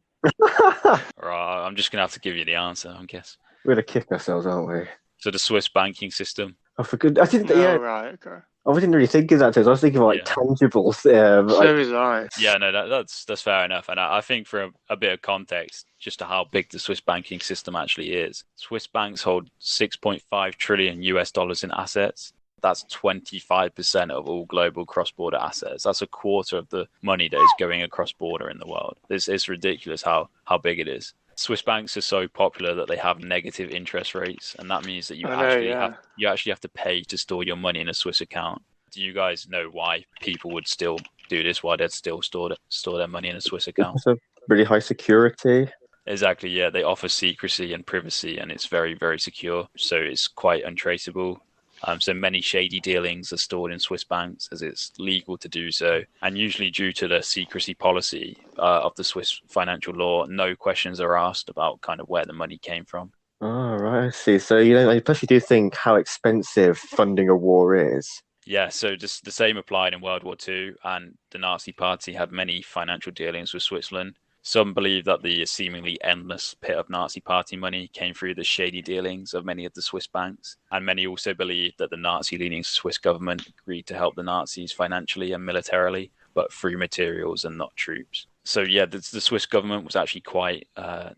S3: Right, I'm just gonna have to give you the answer, I guess.
S1: We're going to kick ourselves, aren't we?
S3: So the Swiss banking system.
S1: Oh, for good. I didn't.
S2: Oh, right, okay.
S1: I didn't really think of that. I was thinking of tangibles.
S2: So was I.
S3: Yeah, no, that's fair enough. And I think for a bit of context, just to how big the Swiss banking system actually is, Swiss banks hold 6.5 trillion US dollars in assets. That's 25% of all global cross-border assets. That's a quarter of the money that is going across border in the world. It's ridiculous how big it is. Swiss banks are so popular that they have negative interest rates, and that means that you actually have to pay to store your money in a Swiss account. Do you guys know why people would still do this? Why they'd still store their money in a Swiss account?
S1: It's a really high security.
S3: Exactly, yeah. They offer secrecy and privacy, and it's very, very secure. So it's quite untraceable. So many shady dealings are stored in Swiss banks as it's legal to do so. And usually due to the secrecy policy of the Swiss financial law, no questions are asked about kind of where the money came from.
S1: Oh, right, I see. So, I especially do think how expensive funding a war is.
S3: Yeah, so just the same applied in World War II, and the Nazi Party had many financial dealings with Switzerland. Some believe that the seemingly endless pit of Nazi Party money came through the shady dealings of many of the Swiss banks. And many also believe that the Nazi-leaning Swiss government agreed to help the Nazis financially and militarily, but through materials and not troops. So yeah, the Swiss government was actually quite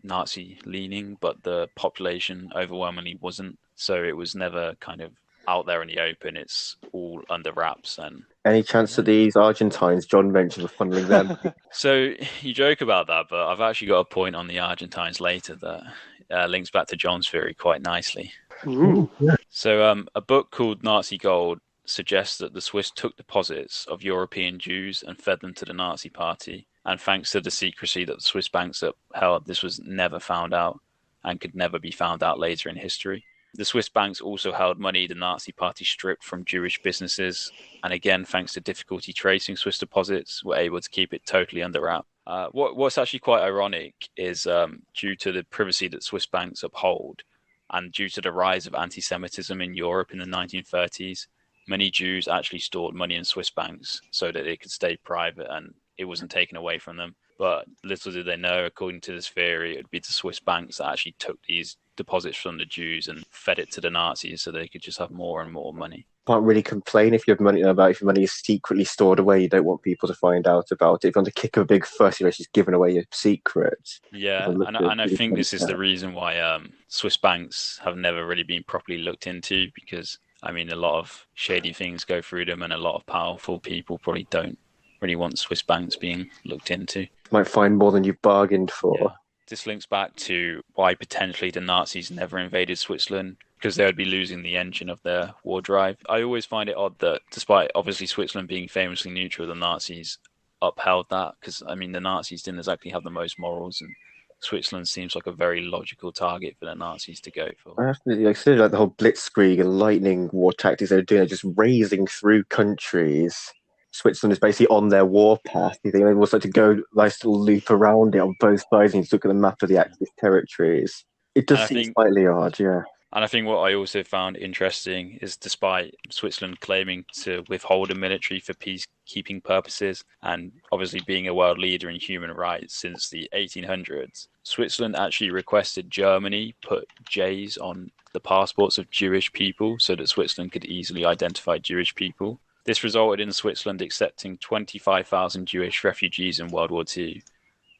S3: Nazi-leaning, but the population overwhelmingly wasn't. So it was never kind of out there in the open. It's all under wraps. And
S1: any chance that these Argentines John mentioned were funneling them?
S3: So you joke about that, but I've actually got a point on the Argentines later that links back to John's theory quite nicely.
S2: Ooh.
S3: So a book called Nazi Gold suggests that the Swiss took deposits of European Jews and fed them to the Nazi Party. And thanks to the secrecy that the Swiss banks upheld, this was never found out. and could never be found out later in history. The Swiss banks also held money the Nazi party stripped from Jewish businesses, and again, thanks to difficulty tracing Swiss deposits, were able to keep it totally under wrap. What's actually quite ironic is due to the privacy that Swiss banks uphold, and due to the rise of anti-Semitism in Europe in the 1930s, many Jews actually stored money in Swiss banks so that it could stay private and it wasn't taken away from them. But little did they know, according to this theory, it would be the Swiss banks that actually took these deposits from the Jews and fed it to the Nazis so they could just have more and more money.
S1: Can't really complain if you have money if your money is secretly stored away. You don't want people to find out about it. If you want to kick a big fuss, you're just giving away your secrets.
S3: Yeah, and I think this is the reason why Swiss banks have never really been properly looked into, because, I mean, a lot of shady things go through them and a lot of powerful people probably don't really want Swiss banks being looked into.
S1: Might find more than you've bargained for.
S3: Yeah. This links back to why potentially the Nazis never invaded Switzerland, because they would be losing the engine of their war drive. I always find it odd that despite obviously Switzerland being famously neutral, the Nazis upheld that, because, I mean, the Nazis didn't exactly have the most morals, and Switzerland seems like a very logical target for the Nazis to go for.
S1: Absolutely. Like the whole blitzkrieg and lightning war tactics they're doing, just raising through countries. Switzerland is basically on their warpath. You think they was like to go nice little loop around it on both sides and look at the map of the Axis territories. It does seem slightly odd, yeah.
S3: And I think what I also found interesting is, despite Switzerland claiming to withhold a military for peacekeeping purposes and obviously being a world leader in human rights since the 1800s, Switzerland actually requested Germany put J's on the passports of Jewish people so that Switzerland could easily identify Jewish people. This resulted in Switzerland accepting 25,000 Jewish refugees in World War II,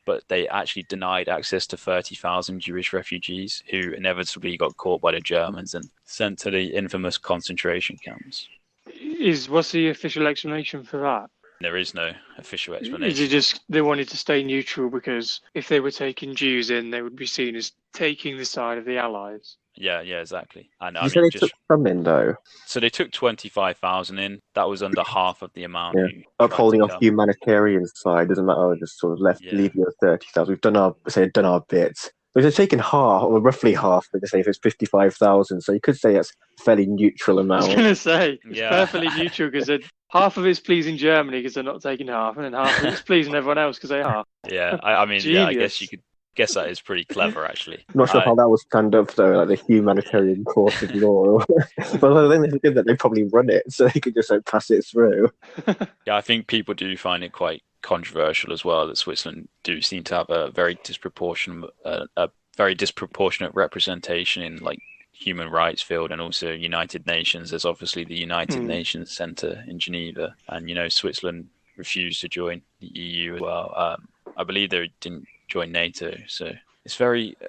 S3: but they actually denied access to 30,000 Jewish refugees who inevitably got caught by the Germans and sent to the infamous concentration camps.
S2: What's the official explanation for that?
S3: There is no official explanation.
S2: Is it just they wanted to stay neutral because if they were taking Jews in, they would be seen as taking the side of the Allies?
S3: Yeah, exactly. And
S1: You said they took some in, though.
S3: So they took 25,000 in. That was under half of the amount.
S1: Yeah. Upholding our humanitarian side doesn't matter. Just sort of leave you at 30,000. We've done our bit. But they've taken half, or roughly half. But they say if it's 55,000, so you could say that's a fairly neutral amount.
S2: I was going to say it's perfectly neutral because half of it's pleasing Germany because they're not taking half, and then half of it's pleasing everyone else because they are.
S3: Yeah, I mean, I guess you could. Guess that is pretty clever, actually.
S1: I'm not sure how that would stand up, though, like the humanitarian court of law. But I think it's good that they probably run it, so they could just pass it through.
S3: Yeah, I think people do find it quite controversial as well that Switzerland do seem to have a very disproportionate representation in like human rights field and also United Nations. There's obviously the United Nations Centre in Geneva, and Switzerland refused to join the EU as well. I believe they didn't join NATO, so it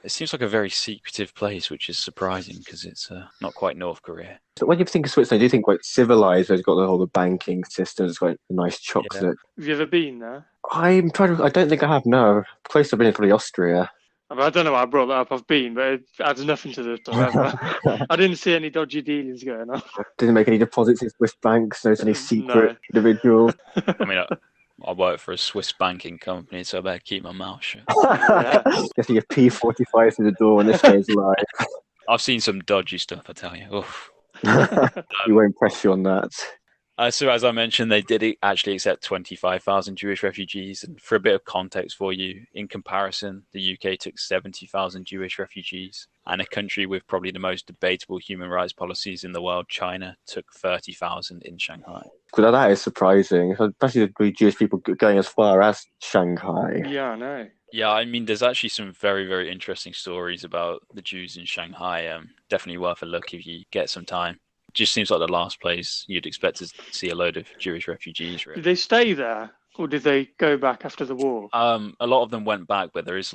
S3: seems like a very secretive place, which is surprising because it's not quite North Korea.
S1: So when you think of Switzerland, do you think quite civilized? It's got the whole banking system, it's quite a nice chocolate.
S2: Yeah. Have you ever been there?
S1: I don't think I have, no. Close I've been is probably Austria.
S2: I don't know why I brought that up. I've been, but it adds nothing to the story. I didn't see any dodgy dealings going on.
S1: Didn't make any deposits in Swiss banks. There's any secret individuals.
S3: I mean, I work for a Swiss banking company, so I better keep my mouth shut.
S1: Getting a P45 through the door when this goes live.
S3: I've seen some dodgy stuff, I tell you.
S1: We won't press you on that.
S3: So as I mentioned, they did actually accept 25,000 Jewish refugees. And for a bit of context for you, in comparison, the UK took 70,000 Jewish refugees. And a country with probably the most debatable human rights policies in the world, China, took 30,000 in Shanghai.
S1: Well, that is surprising, especially the Jewish people going as far as Shanghai.
S2: Yeah, I know.
S3: Yeah, I mean, there's actually some very, very interesting stories about the Jews in Shanghai. Definitely worth a look if you get some time. It just seems like the last place you'd expect to see a load of Jewish refugees. Really.
S2: Did they stay there, or did they go back after the war?
S3: A lot of them went back, but there is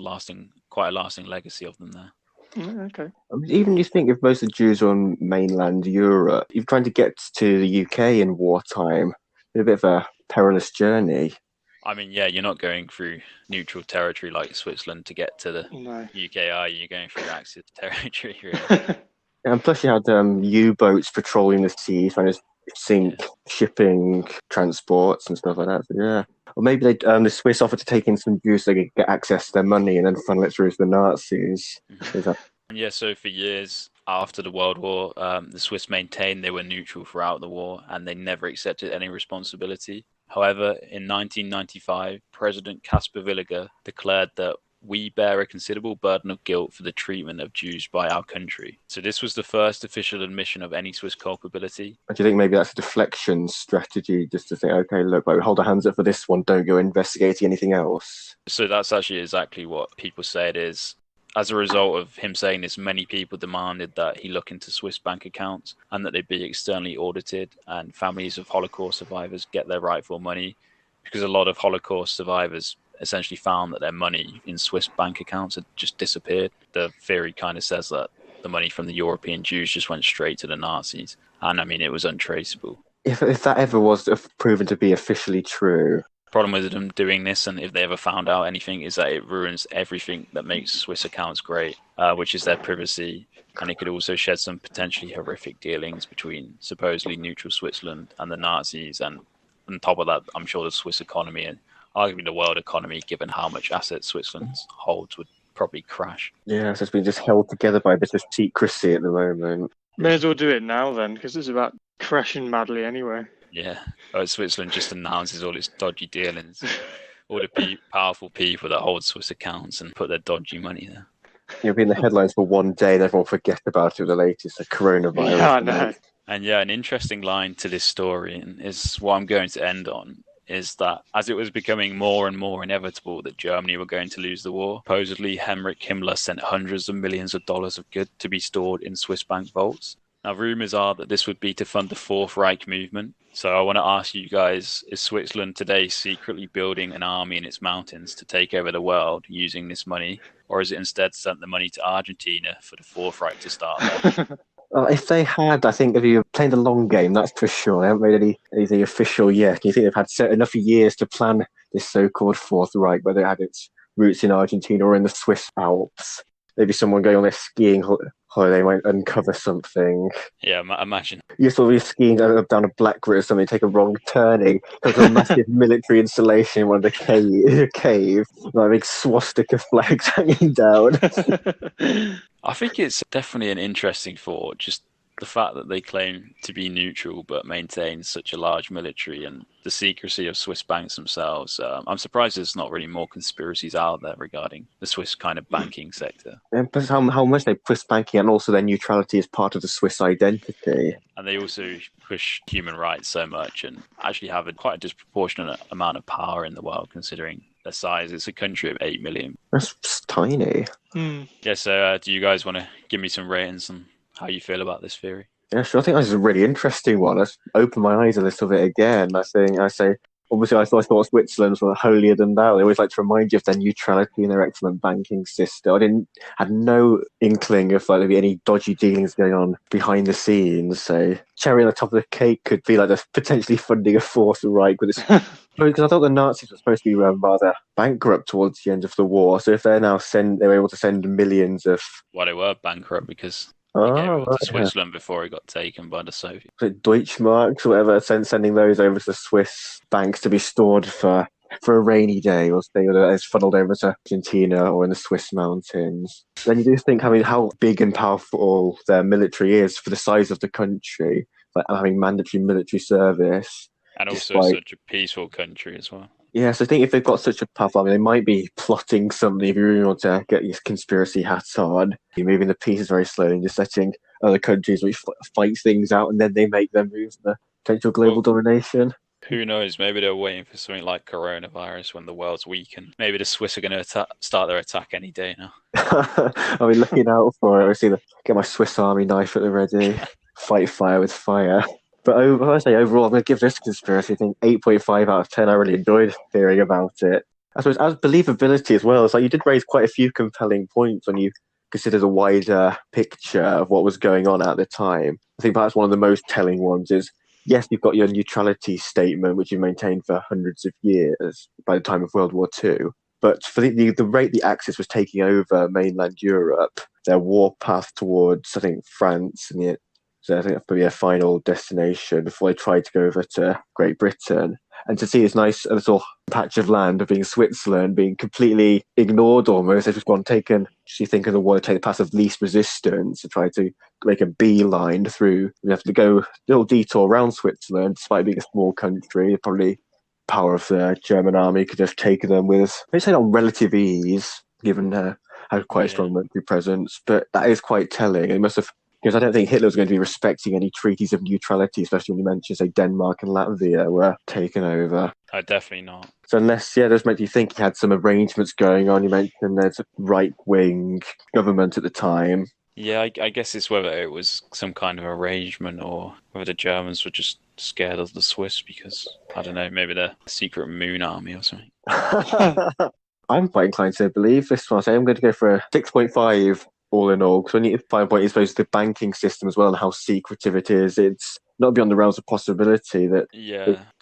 S3: quite a lasting legacy of them there.
S2: Okay.
S1: I mean, even you think if most of the Jews are on mainland Europe, you're trying to get to the UK in wartime, it's a bit of a perilous journey.
S3: I mean, yeah, you're not going through neutral territory like Switzerland to get to the UK, are you? You're going through Axis territory, really.
S1: And plus you had U-boats patrolling the sea, trying to sink shipping transports and stuff like that. So, yeah. Or maybe the Swiss offered to take in some Jews so they could get access to their money and then funnel it through to the Nazis.
S3: And yeah, so for years after the World War, the Swiss maintained they were neutral throughout the war and they never accepted any responsibility. However, in 1995, President Caspar Villiger declared that we bear a considerable burden of guilt for the treatment of Jews by our country. So this was the first official admission of any Swiss culpability.
S1: Do you think maybe that's a deflection strategy, just to think, okay, look, like, we hold our hands up for this one, don't go investigating anything else?
S3: So that's actually exactly what people say it is. As a result of him saying this, many people demanded that he look into Swiss bank accounts and that they be externally audited and families of Holocaust survivors get their rightful money, because a lot of Holocaust survivors essentially found that their money in Swiss bank accounts had just disappeared. The theory kind of says that the money from the European Jews just went straight to the Nazis. And I mean, it was untraceable.
S1: If that ever was proven to be officially true.
S3: Problem with them doing this, and if they ever found out anything, is that it ruins everything that makes Swiss accounts great, which is their privacy. And it could also shed some potentially horrific dealings between supposedly neutral Switzerland and the Nazis. And on top of that, I'm sure the Swiss economy and arguably the world economy, given how much assets Switzerland holds, would probably crash.
S1: Yeah, so it's been just held together by a bit of secrecy at the moment.
S2: May as well do it now then, because it's about crashing madly anyway.
S3: Yeah, Switzerland just announces all its dodgy dealings. All the powerful people that hold Swiss accounts and put their dodgy money there.
S1: You'll be in the headlines for one day and everyone will forget about it with the latest, the coronavirus.
S2: Yeah, I know.
S3: And yeah, an interesting line to this story, and is what I'm going to end on, is that as it was becoming more and more inevitable that Germany were going to lose the war, supposedly Heinrich Himmler sent hundreds of millions of dollars of goods to be stored in Swiss bank vaults. Now, rumours are that this would be to fund the Fourth Reich movement. So I want to ask you guys, is Switzerland today secretly building an army in its mountains to take over the world using this money? Or is it instead sent the money to Argentina for the Fourth Reich to start there?
S1: Well, if they had, I think if you're playing the long game, that's for sure. They haven't made anything official yet. You think they've had enough years to plan this so-called Fourth Reich, whether it had its roots in Argentina or in the Swiss Alps. Maybe someone going on their skiing holiday might uncover something.
S3: Yeah, imagine.
S1: You sort of be skiing down a black route or something, take a wrong turning, there's a massive military installation in one of the cave, like a big swastika flags hanging down.
S3: I think it's definitely an interesting thought, just the fact that they claim to be neutral but maintain such a large military and the secrecy of Swiss banks themselves. I'm surprised there's not really more conspiracies out there regarding the Swiss kind of banking sector.
S1: And plus how much they push banking and also their neutrality as part of the Swiss identity.
S3: And they also push human rights so much and actually have quite a disproportionate amount of power in the world considering their size. It's a country of 8 million.
S1: That's tiny.
S3: Yeah, so do you guys want to give me some ratings on how you feel about this theory?
S1: Yeah, sure. I think this is a really interesting one. Let's open my eyes a little bit again. I say, obviously, I thought Switzerland was holier than thou. They always like to remind you of their neutrality and their excellent banking system. Had no inkling of there'd be any dodgy dealings going on behind the scenes. So, cherry on the top of the cake could be like they're potentially funding a Fourth Reich with this. Because I thought the Nazis were supposed to be rather bankrupt towards the end of the war. So if they're now they were able to send millions of.
S3: Well, they were bankrupt because. To Switzerland before it got taken by the Soviets.
S1: Deutschmarks or whatever, sending those over to the Swiss banks to be stored for a rainy day, or it's funneled over to Argentina or in the Swiss mountains. Then you do think how big and powerful their military is for the size of the country, like having mandatory military service.
S3: And also such a peaceful country as well.
S1: Yes, I think if they've got such a powerful army, they might be plotting something. If you really want to get your conspiracy hats on, you're moving the pieces very slowly and just letting other countries which fight things out, and then they make their moves for potential global domination.
S3: Who knows? Maybe they're waiting for something like coronavirus when the world's weakened. Maybe the Swiss are going to start their attack any day now.
S1: I'll be looking out for it. I'll get my Swiss Army knife at the ready. Fight fire with fire. But overall, I'm going to give this conspiracy thing 8.5 out of 10. I really enjoyed hearing about it. I suppose as believability as well, it's like you did raise quite a few compelling points when you consider the wider picture of what was going on at the time. I think perhaps one of the most telling ones is, yes, you've got your neutrality statement, which you maintained for hundreds of years by the time of World War II. But for the rate the Axis was taking over mainland Europe, their war path towards, I think, France and the So I think that's probably a final destination before they try to go over to Great Britain. And to see this nice little patch of land being Switzerland being completely ignored almost. They've just gone taken, you think of the war, take the path of least resistance to try to make a beeline through. You have to go a little detour around Switzerland, despite being a small country. Probably power of the German army could have taken them with, I'd say, on relative ease, given had quite a strong military presence. But that is quite telling. It must have, because I don't think Hitler was going to be respecting any treaties of neutrality, especially when you mentioned, say, Denmark and Latvia were taken over.
S3: Oh, definitely not.
S1: So unless, those make you think he had some arrangements going on. You mentioned there's a right-wing government at the time.
S3: Yeah, I guess it's whether it was some kind of arrangement or whether the Germans were just scared of the Swiss because, I don't know, maybe they're a secret moon army or something.
S1: I'm quite inclined to believe this one. I'm going to go for a 6.5 all in all, because when you find point, I suppose the banking system as well and how secretive it is, it's not beyond the realms of possibility that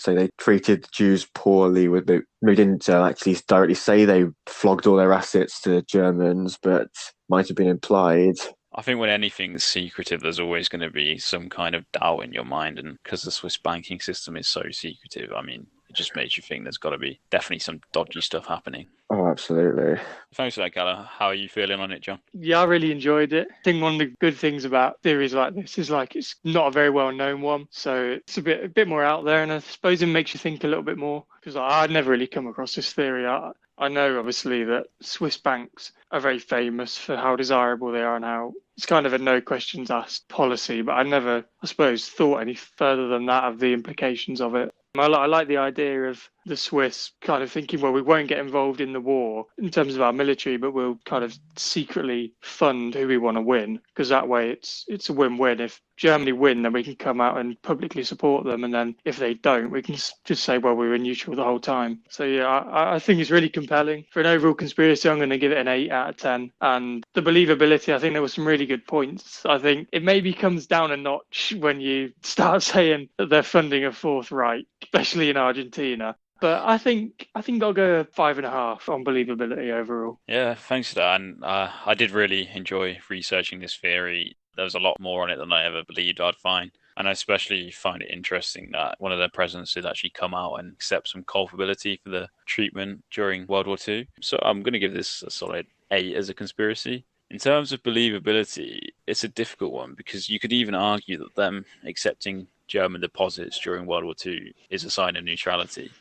S1: they treated Jews poorly. Maybe didn't actually directly say they flogged all their assets to the Germans, but might have been implied.
S3: I think when anything's secretive, there's always going to be some kind of doubt in your mind, and because the Swiss banking system is so secretive, I mean, it just makes you think there's got to be definitely some dodgy stuff happening.
S1: Oh, absolutely.
S3: Thanks for that, Calum. How are you feeling on it, John?
S2: Yeah, I really enjoyed it. I think one of the good things about theories like this is it's not a very well-known one, so it's a bit more out there, and I suppose it makes you think a little bit more, because I'd never really come across this theory. I know, obviously, that Swiss banks are very famous for how desirable they are and how it's kind of a no questions asked policy, but I never, I suppose, thought any further than that of the implications of it. I like the idea of the Swiss kind of thinking, well, we won't get involved in the war in terms of our military, but we'll kind of secretly fund who we want to win, because that way it's a win-win. If Germany win, then we can come out and publicly support them, and then if they don't, we can just say, well, we were neutral the whole time. So yeah, I think it's really compelling. For an overall conspiracy, I'm going to give it an 8 out of 10. And the believability, I think there were some really good points. I think it maybe comes down a notch when you start saying that they're funding a Fourth Reich, especially in Argentina. But I think I'll go 5.5 on believability overall.
S3: Yeah, thanks for that. And I did really enjoy researching this theory. There was a lot more on it than I ever believed I'd find. And I especially find it interesting that one of their presidents did actually come out and accept some culpability for the treatment during World War II. So I'm going to give this a solid 8 as a conspiracy. In terms of believability, it's a difficult one because you could even argue that them accepting German deposits during World War II is a sign of neutrality.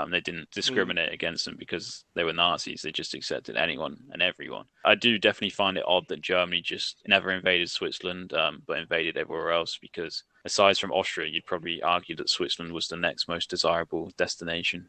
S3: They didn't discriminate against them because they were Nazis. They just accepted anyone and everyone. I do definitely find it odd that Germany just never invaded Switzerland, but invaded everywhere else, because aside from Austria, you'd probably argue that Switzerland was the next most desirable destination,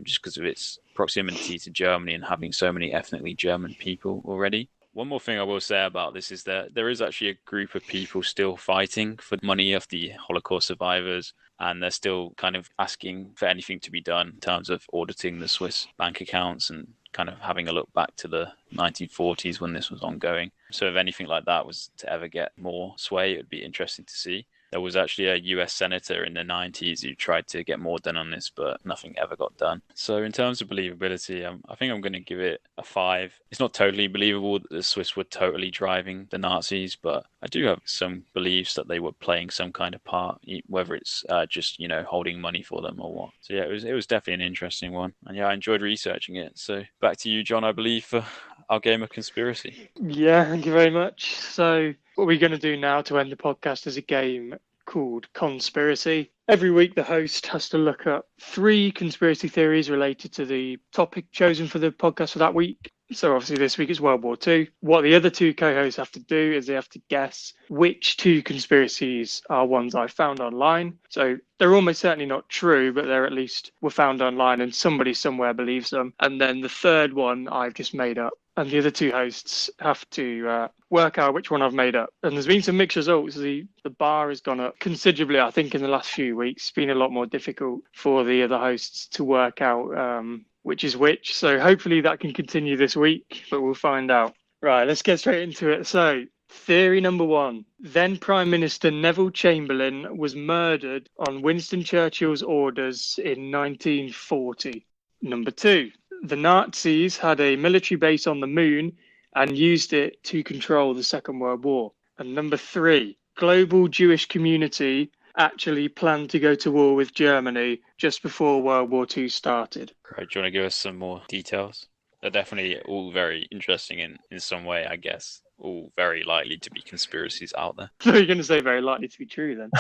S3: just because of its proximity to Germany and having so many ethnically German people already. One more thing I will say about this is that there is actually a group of people still fighting for money of the Holocaust survivors, and they're still kind of asking for anything to be done in terms of auditing the Swiss bank accounts and kind of having a look back to the 1940s when this was ongoing. So if anything like that was to ever get more sway, it would be interesting to see. There was actually a US senator in the 90s who tried to get more done on this, but nothing ever got done. So in terms of believability, I think I'm going to give it a 5. It's not totally believable that the Swiss were totally driving the Nazis, but I do have some beliefs that they were playing some kind of part, whether it's just, holding money for them or what. So yeah, it was definitely an interesting one. And yeah, I enjoyed researching it. So back to you, John, I believe, for our game of conspiracy.
S2: Yeah, thank you very much. So what we're going to do now to end the podcast is a game called Conspiracy. Every week the host has to look up 3 conspiracy theories related to the topic chosen for the podcast for that week. So obviously this week is World War II. What the other 2 co-hosts have to do is they have to guess which 2 conspiracies are ones I found online. So they're almost certainly not true, but they're at least were found online and somebody somewhere believes them. And then the third one I've just made up. And the other 2 hosts have to work out which one I've made up. And there's been some mixed results. The bar has gone up considerably, I think, in the last few weeks. It's been a lot more difficult for the other hosts to work out which is which. So hopefully that can continue this week, but we'll find out. Right, let's get straight into it. So theory number 1. Then Prime Minister Neville Chamberlain was murdered on Winston Churchill's orders in 1940. Number 2. The Nazis had a military base on the moon and used it to control the Second World War. And number 3, global Jewish community actually planned to go to war with Germany just before World War II started.
S3: Right, do you want to give us some more details? They're definitely all very interesting in some way, I guess. All very likely to be conspiracies out there.
S2: So you're going to say very likely to be true then?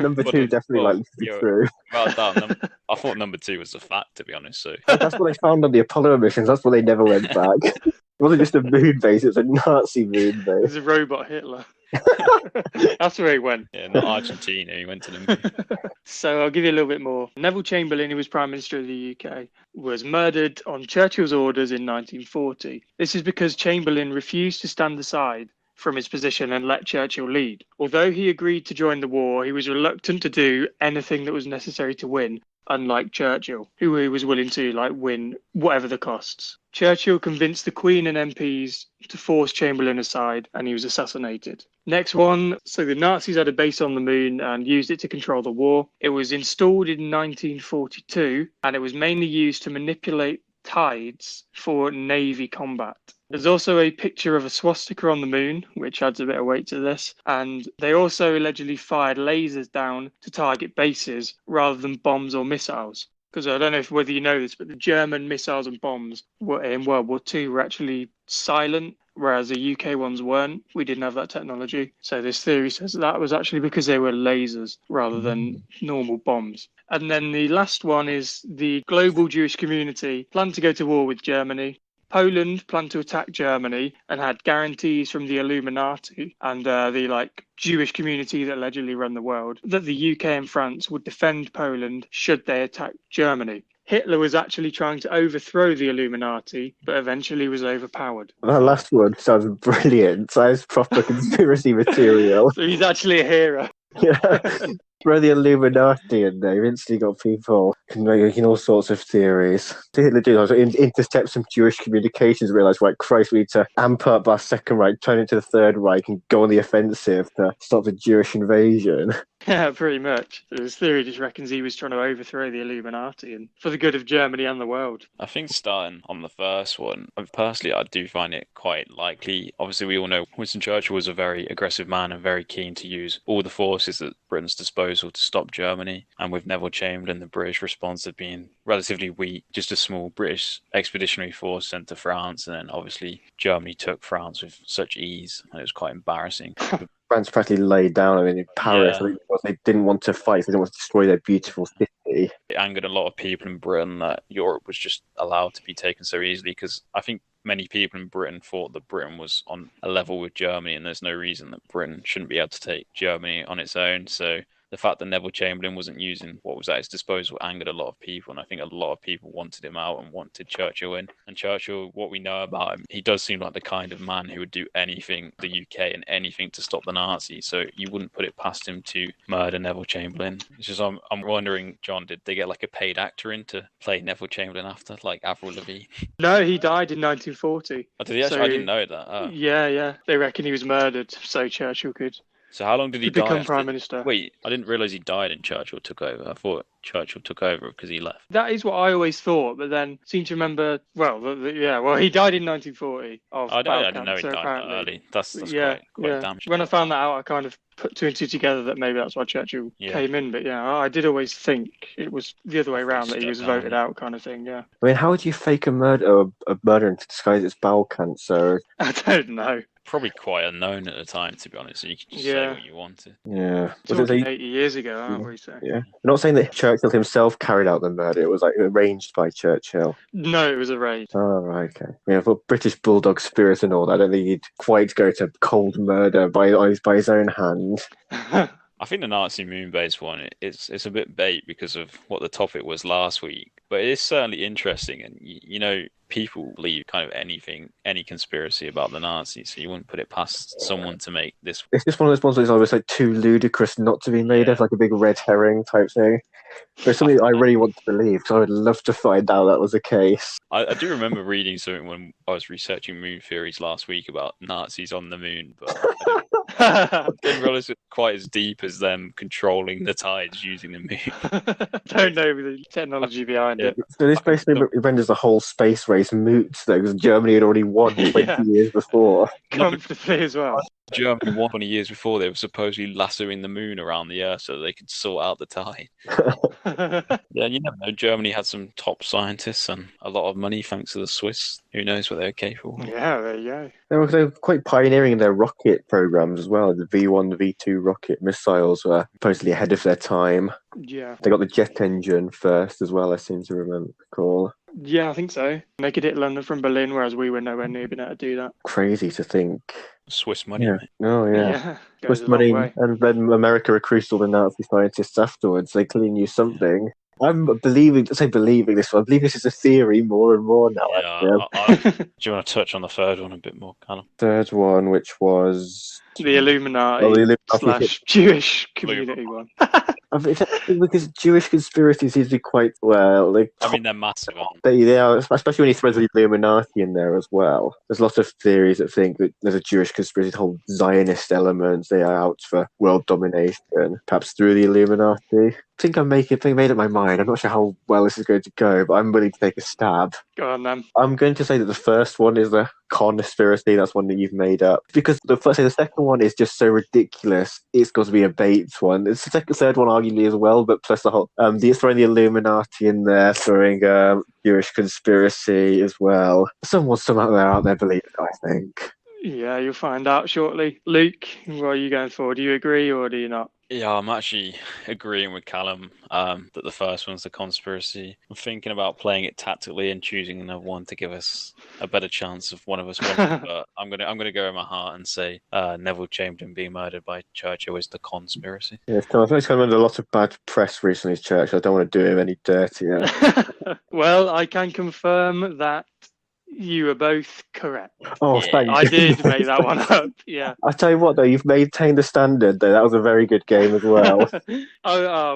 S1: Number two definitely likely to be true.
S3: Well done. I thought number 2 was a fact, to be honest. So
S1: That's what they found on the Apollo missions. That's why they never went back. It wasn't just a moon base; it was a Nazi moon base.
S2: There's a robot Hitler. That's where he went.
S3: yeah, not Argentina. He went to the moon.
S2: So I'll give you a little bit more. Neville Chamberlain, who was Prime Minister of the UK, was murdered on Churchill's orders in 1940. This is because Chamberlain refused to stand aside from his position and let Churchill lead. Although he agreed to join the war, he was reluctant to do anything that was necessary to win, unlike Churchill, who he was willing to win whatever the costs. Churchill convinced the Queen and MPs to force Chamberlain aside, and he was assassinated. Next one, so the Nazis had a base on the moon and used it to control the war. It was installed in 1942, and it was mainly used to manipulate tides for Navy combat. There's also a picture of a swastika on the moon, which adds a bit of weight to this. And they also allegedly fired lasers down to target bases rather than bombs or missiles. Because I don't know whether you know this, but the German missiles and bombs in World War II were actually silent, whereas the UK ones weren't. We didn't have that technology. So this theory says that was actually because they were lasers rather than normal bombs. And then the last one is the global Jewish community planned to go to war with Germany. Poland planned to attack Germany and had guarantees from the Illuminati and the Jewish community that allegedly run the world that the UK and France would defend Poland should they attack Germany. Hitler was actually trying to overthrow the Illuminati, but eventually was overpowered.
S1: That last one sounds brilliant. Sounds proper conspiracy material.
S2: So he's actually a hero.
S1: Yeah. Throw the Illuminati in there. You've instantly got people making all sorts of theories. Hitler did intercept some Jewish communications, realised, right, Christ, we need to amp up our Second Reich, turn into the Third Reich, and go on the offensive to stop the Jewish invasion.
S2: Yeah, pretty much. His theory just reckons he was trying to overthrow the Illuminati and for the good of Germany and the world.
S3: I think starting on the first one, personally, I do find it quite likely. Obviously, we all know Winston Churchill was a very aggressive man and very keen to use all the forces at Britain's disposal to stop Germany. And with Neville Chamberlain, the British response had been relatively weak, just a small British expeditionary force sent to France. And then obviously Germany took France with such ease, and it was quite embarrassing.
S1: France practically laid down. I mean, in Paris,
S3: Yeah.
S1: they didn't want to fight. They didn't want to destroy their beautiful city.
S3: It angered a lot of people in Britain that Europe was just allowed to be taken so easily, because I think many people in Britain thought that Britain was on a level with Germany, and there's no reason that Britain shouldn't be able to take Germany on its own. So the fact that Neville Chamberlain wasn't using what was at his disposal angered a lot of people, and I think a lot of people wanted him out and wanted Churchill in. And Churchill, what we know about him, he does seem like the kind of man who would do anything, the UK, and anything to stop the Nazis. So you wouldn't put it past him to murder Neville Chamberlain. It's just I'm wondering, John, did they get a paid actor in to play Neville Chamberlain after, like Avril Lavigne?
S2: No, he died in 1940.
S3: Oh, did he actually?
S2: So,
S3: I didn't know that. Oh.
S2: Yeah. They reckon he was murdered so Churchill could
S3: So how long did he die?
S2: become Prime Minister.
S3: Wait, I didn't realise he died and Churchill took over. I thought Churchill took over because he left.
S2: That is what I always thought, but then seem to remember. Well, he died in 1940 of
S3: I
S2: bowel
S3: didn't know he
S2: cancer,
S3: died
S2: apparently.
S3: that early. That's
S2: Yeah.
S3: quite damn.
S2: When I found that out, I kind of put two and two together that maybe that's why Churchill came in. But I did always think it was the other way around, that he was voted out, kind of thing. Yeah.
S1: I mean, how would you fake a murder to disguise its bowel cancer?
S2: I don't know.
S3: Probably quite unknown at the time, to be honest. So you could just say what you wanted.
S1: Yeah.
S2: Talking 80 years ago, aren't we? So.
S1: Yeah. I'm not saying that Churchill himself carried out the murder. It was arranged by Churchill.
S2: No, it was arranged.
S1: Oh, right, okay. Yeah, for British Bulldog spirit and all that, I don't think he'd quite go to cold murder by his own hand.
S3: I think the Nazi moon base one, it's a bit bait because of what the topic was last week. But it is certainly interesting, and people believe kind of anything, any conspiracy about the Nazis, so you wouldn't put it past someone to make this.
S1: It's just one of those ones that's always too ludicrous not to be made of, like a big red herring type thing. But it's something I really want to believe, because I would love to find out that was the case.
S3: I do remember reading something when I was researching moon theories last week about Nazis on the moon, but didn't realise it's quite as deep as them controlling the tides using the moon.
S2: Don't know the technology behind it.
S1: So this basically renders the whole space race moot, though, because Germany had already won 20
S2: Yeah.
S1: years before.
S2: Comfortably as well.
S3: Germany won 20 years before. They were supposedly lassoing the moon around the Earth so they could sort out the tide. Yeah, you never know. Germany had some top scientists and a lot of money thanks to the Swiss. Who knows what they were capable of?
S2: Yeah, there you go.
S1: They were quite pioneering in their rocket programs as well. The V1, the V2 rocket missiles were supposedly ahead of their time.
S2: Yeah.
S1: They got the jet engine first as well, I seem to recall.
S2: Yeah, I think so. They could hit London from Berlin, whereas we were nowhere near being able to do that.
S1: Crazy to think.
S3: Swiss money,
S1: Yeah.
S3: mate.
S1: Oh, yeah.
S2: Yeah, goes
S1: Swiss
S2: a long
S1: money,
S2: way.
S1: and then America recruited all the Nazi scientists afterwards. They clearly knew something. I'm believing this one. I believe this is a theory more and more now.
S3: Yeah, do you want to touch on the third one a bit more, Calum?
S1: Third one, which was
S2: The Illuminati
S1: Oh, the Illuminati.
S2: / Jewish community one.
S1: because Jewish conspiracies seem to be quite well.
S3: I mean, they're massive, aren't
S1: They are, especially when you throw the Illuminati in there as well. There's lots of theories that think that there's a Jewish conspiracy, the whole Zionist element. They are out for world domination, perhaps through the Illuminati. I think I made up my mind. I'm not sure how well this is going to go, but I'm willing to take a stab.
S2: Go on then.
S1: I'm going to say that the first one is the conspiracy. That's one that you've made up. Because the second one is just so ridiculous. It's got to be a Bates one. It's the third one arguably as well, but plus the whole throwing the Illuminati in there, throwing Jewish conspiracy as well. Someone out there believes it, I think.
S2: Yeah, you'll find out shortly. Luke, what are you going for? Do you agree or do you not?
S3: Yeah, I'm actually agreeing with Calum that the first one's the conspiracy. I'm thinking about playing it tactically and choosing another one to give us a better chance of one of us winning. But I'm gonna go in my heart and say Neville Chamberlain being murdered by Churchill is the conspiracy.
S1: Yeah, I think it's come under a lot of bad press recently, Church. I don't want to do him any dirtier.
S2: Well, I can confirm that you were both correct.
S1: Oh,
S3: Yeah.
S1: thank you.
S2: I did make that one up. Yeah.
S1: I tell you what, though, you've maintained the standard. Though that was a very good game as well.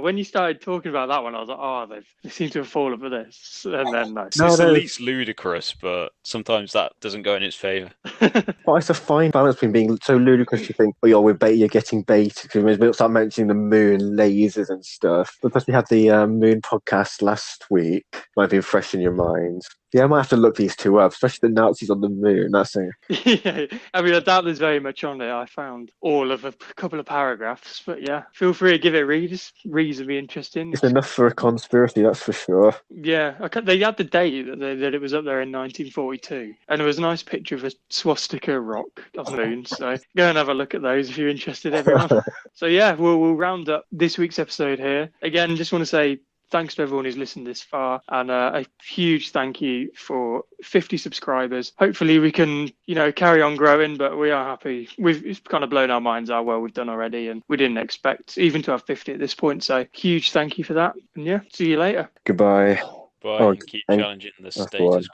S2: When you started talking about that one, I was like, oh, they seem to have fallen for this. And then no.
S3: It's at least ludicrous, but sometimes that doesn't go in its favour.
S1: But it's a fine balance between being so ludicrous you think, oh, you're getting baited. Because we'll start mentioning the moon, lasers and stuff. But plus we had the moon podcast last week. Might have been fresh in your minds. Yeah, I might have to look these two up, especially the Nazis on the moon. That's it.
S2: Yeah, I mean, I doubt there's very much on it. I found all of a couple of paragraphs, but yeah, feel free to give it a read. It's reasonably interesting.
S1: It's enough for a conspiracy, that's for sure.
S2: Yeah, they had the date that it was up there in 1942, and there was a nice picture of a swastika rock on the moon. So go and have a look at those if you're interested, everyone. So yeah, we'll round up this week's episode here. Again, just want to say thanks to everyone who's listened this far, and a huge thank you for 50 subscribers. Hopefully we can, carry on growing, but we are happy. It's kind of blown our minds how well we've done already, and we didn't expect even to have 50 at this point. So huge thank you for that. And yeah, see you later.
S1: Goodbye.
S3: Bye. Keep challenging the status.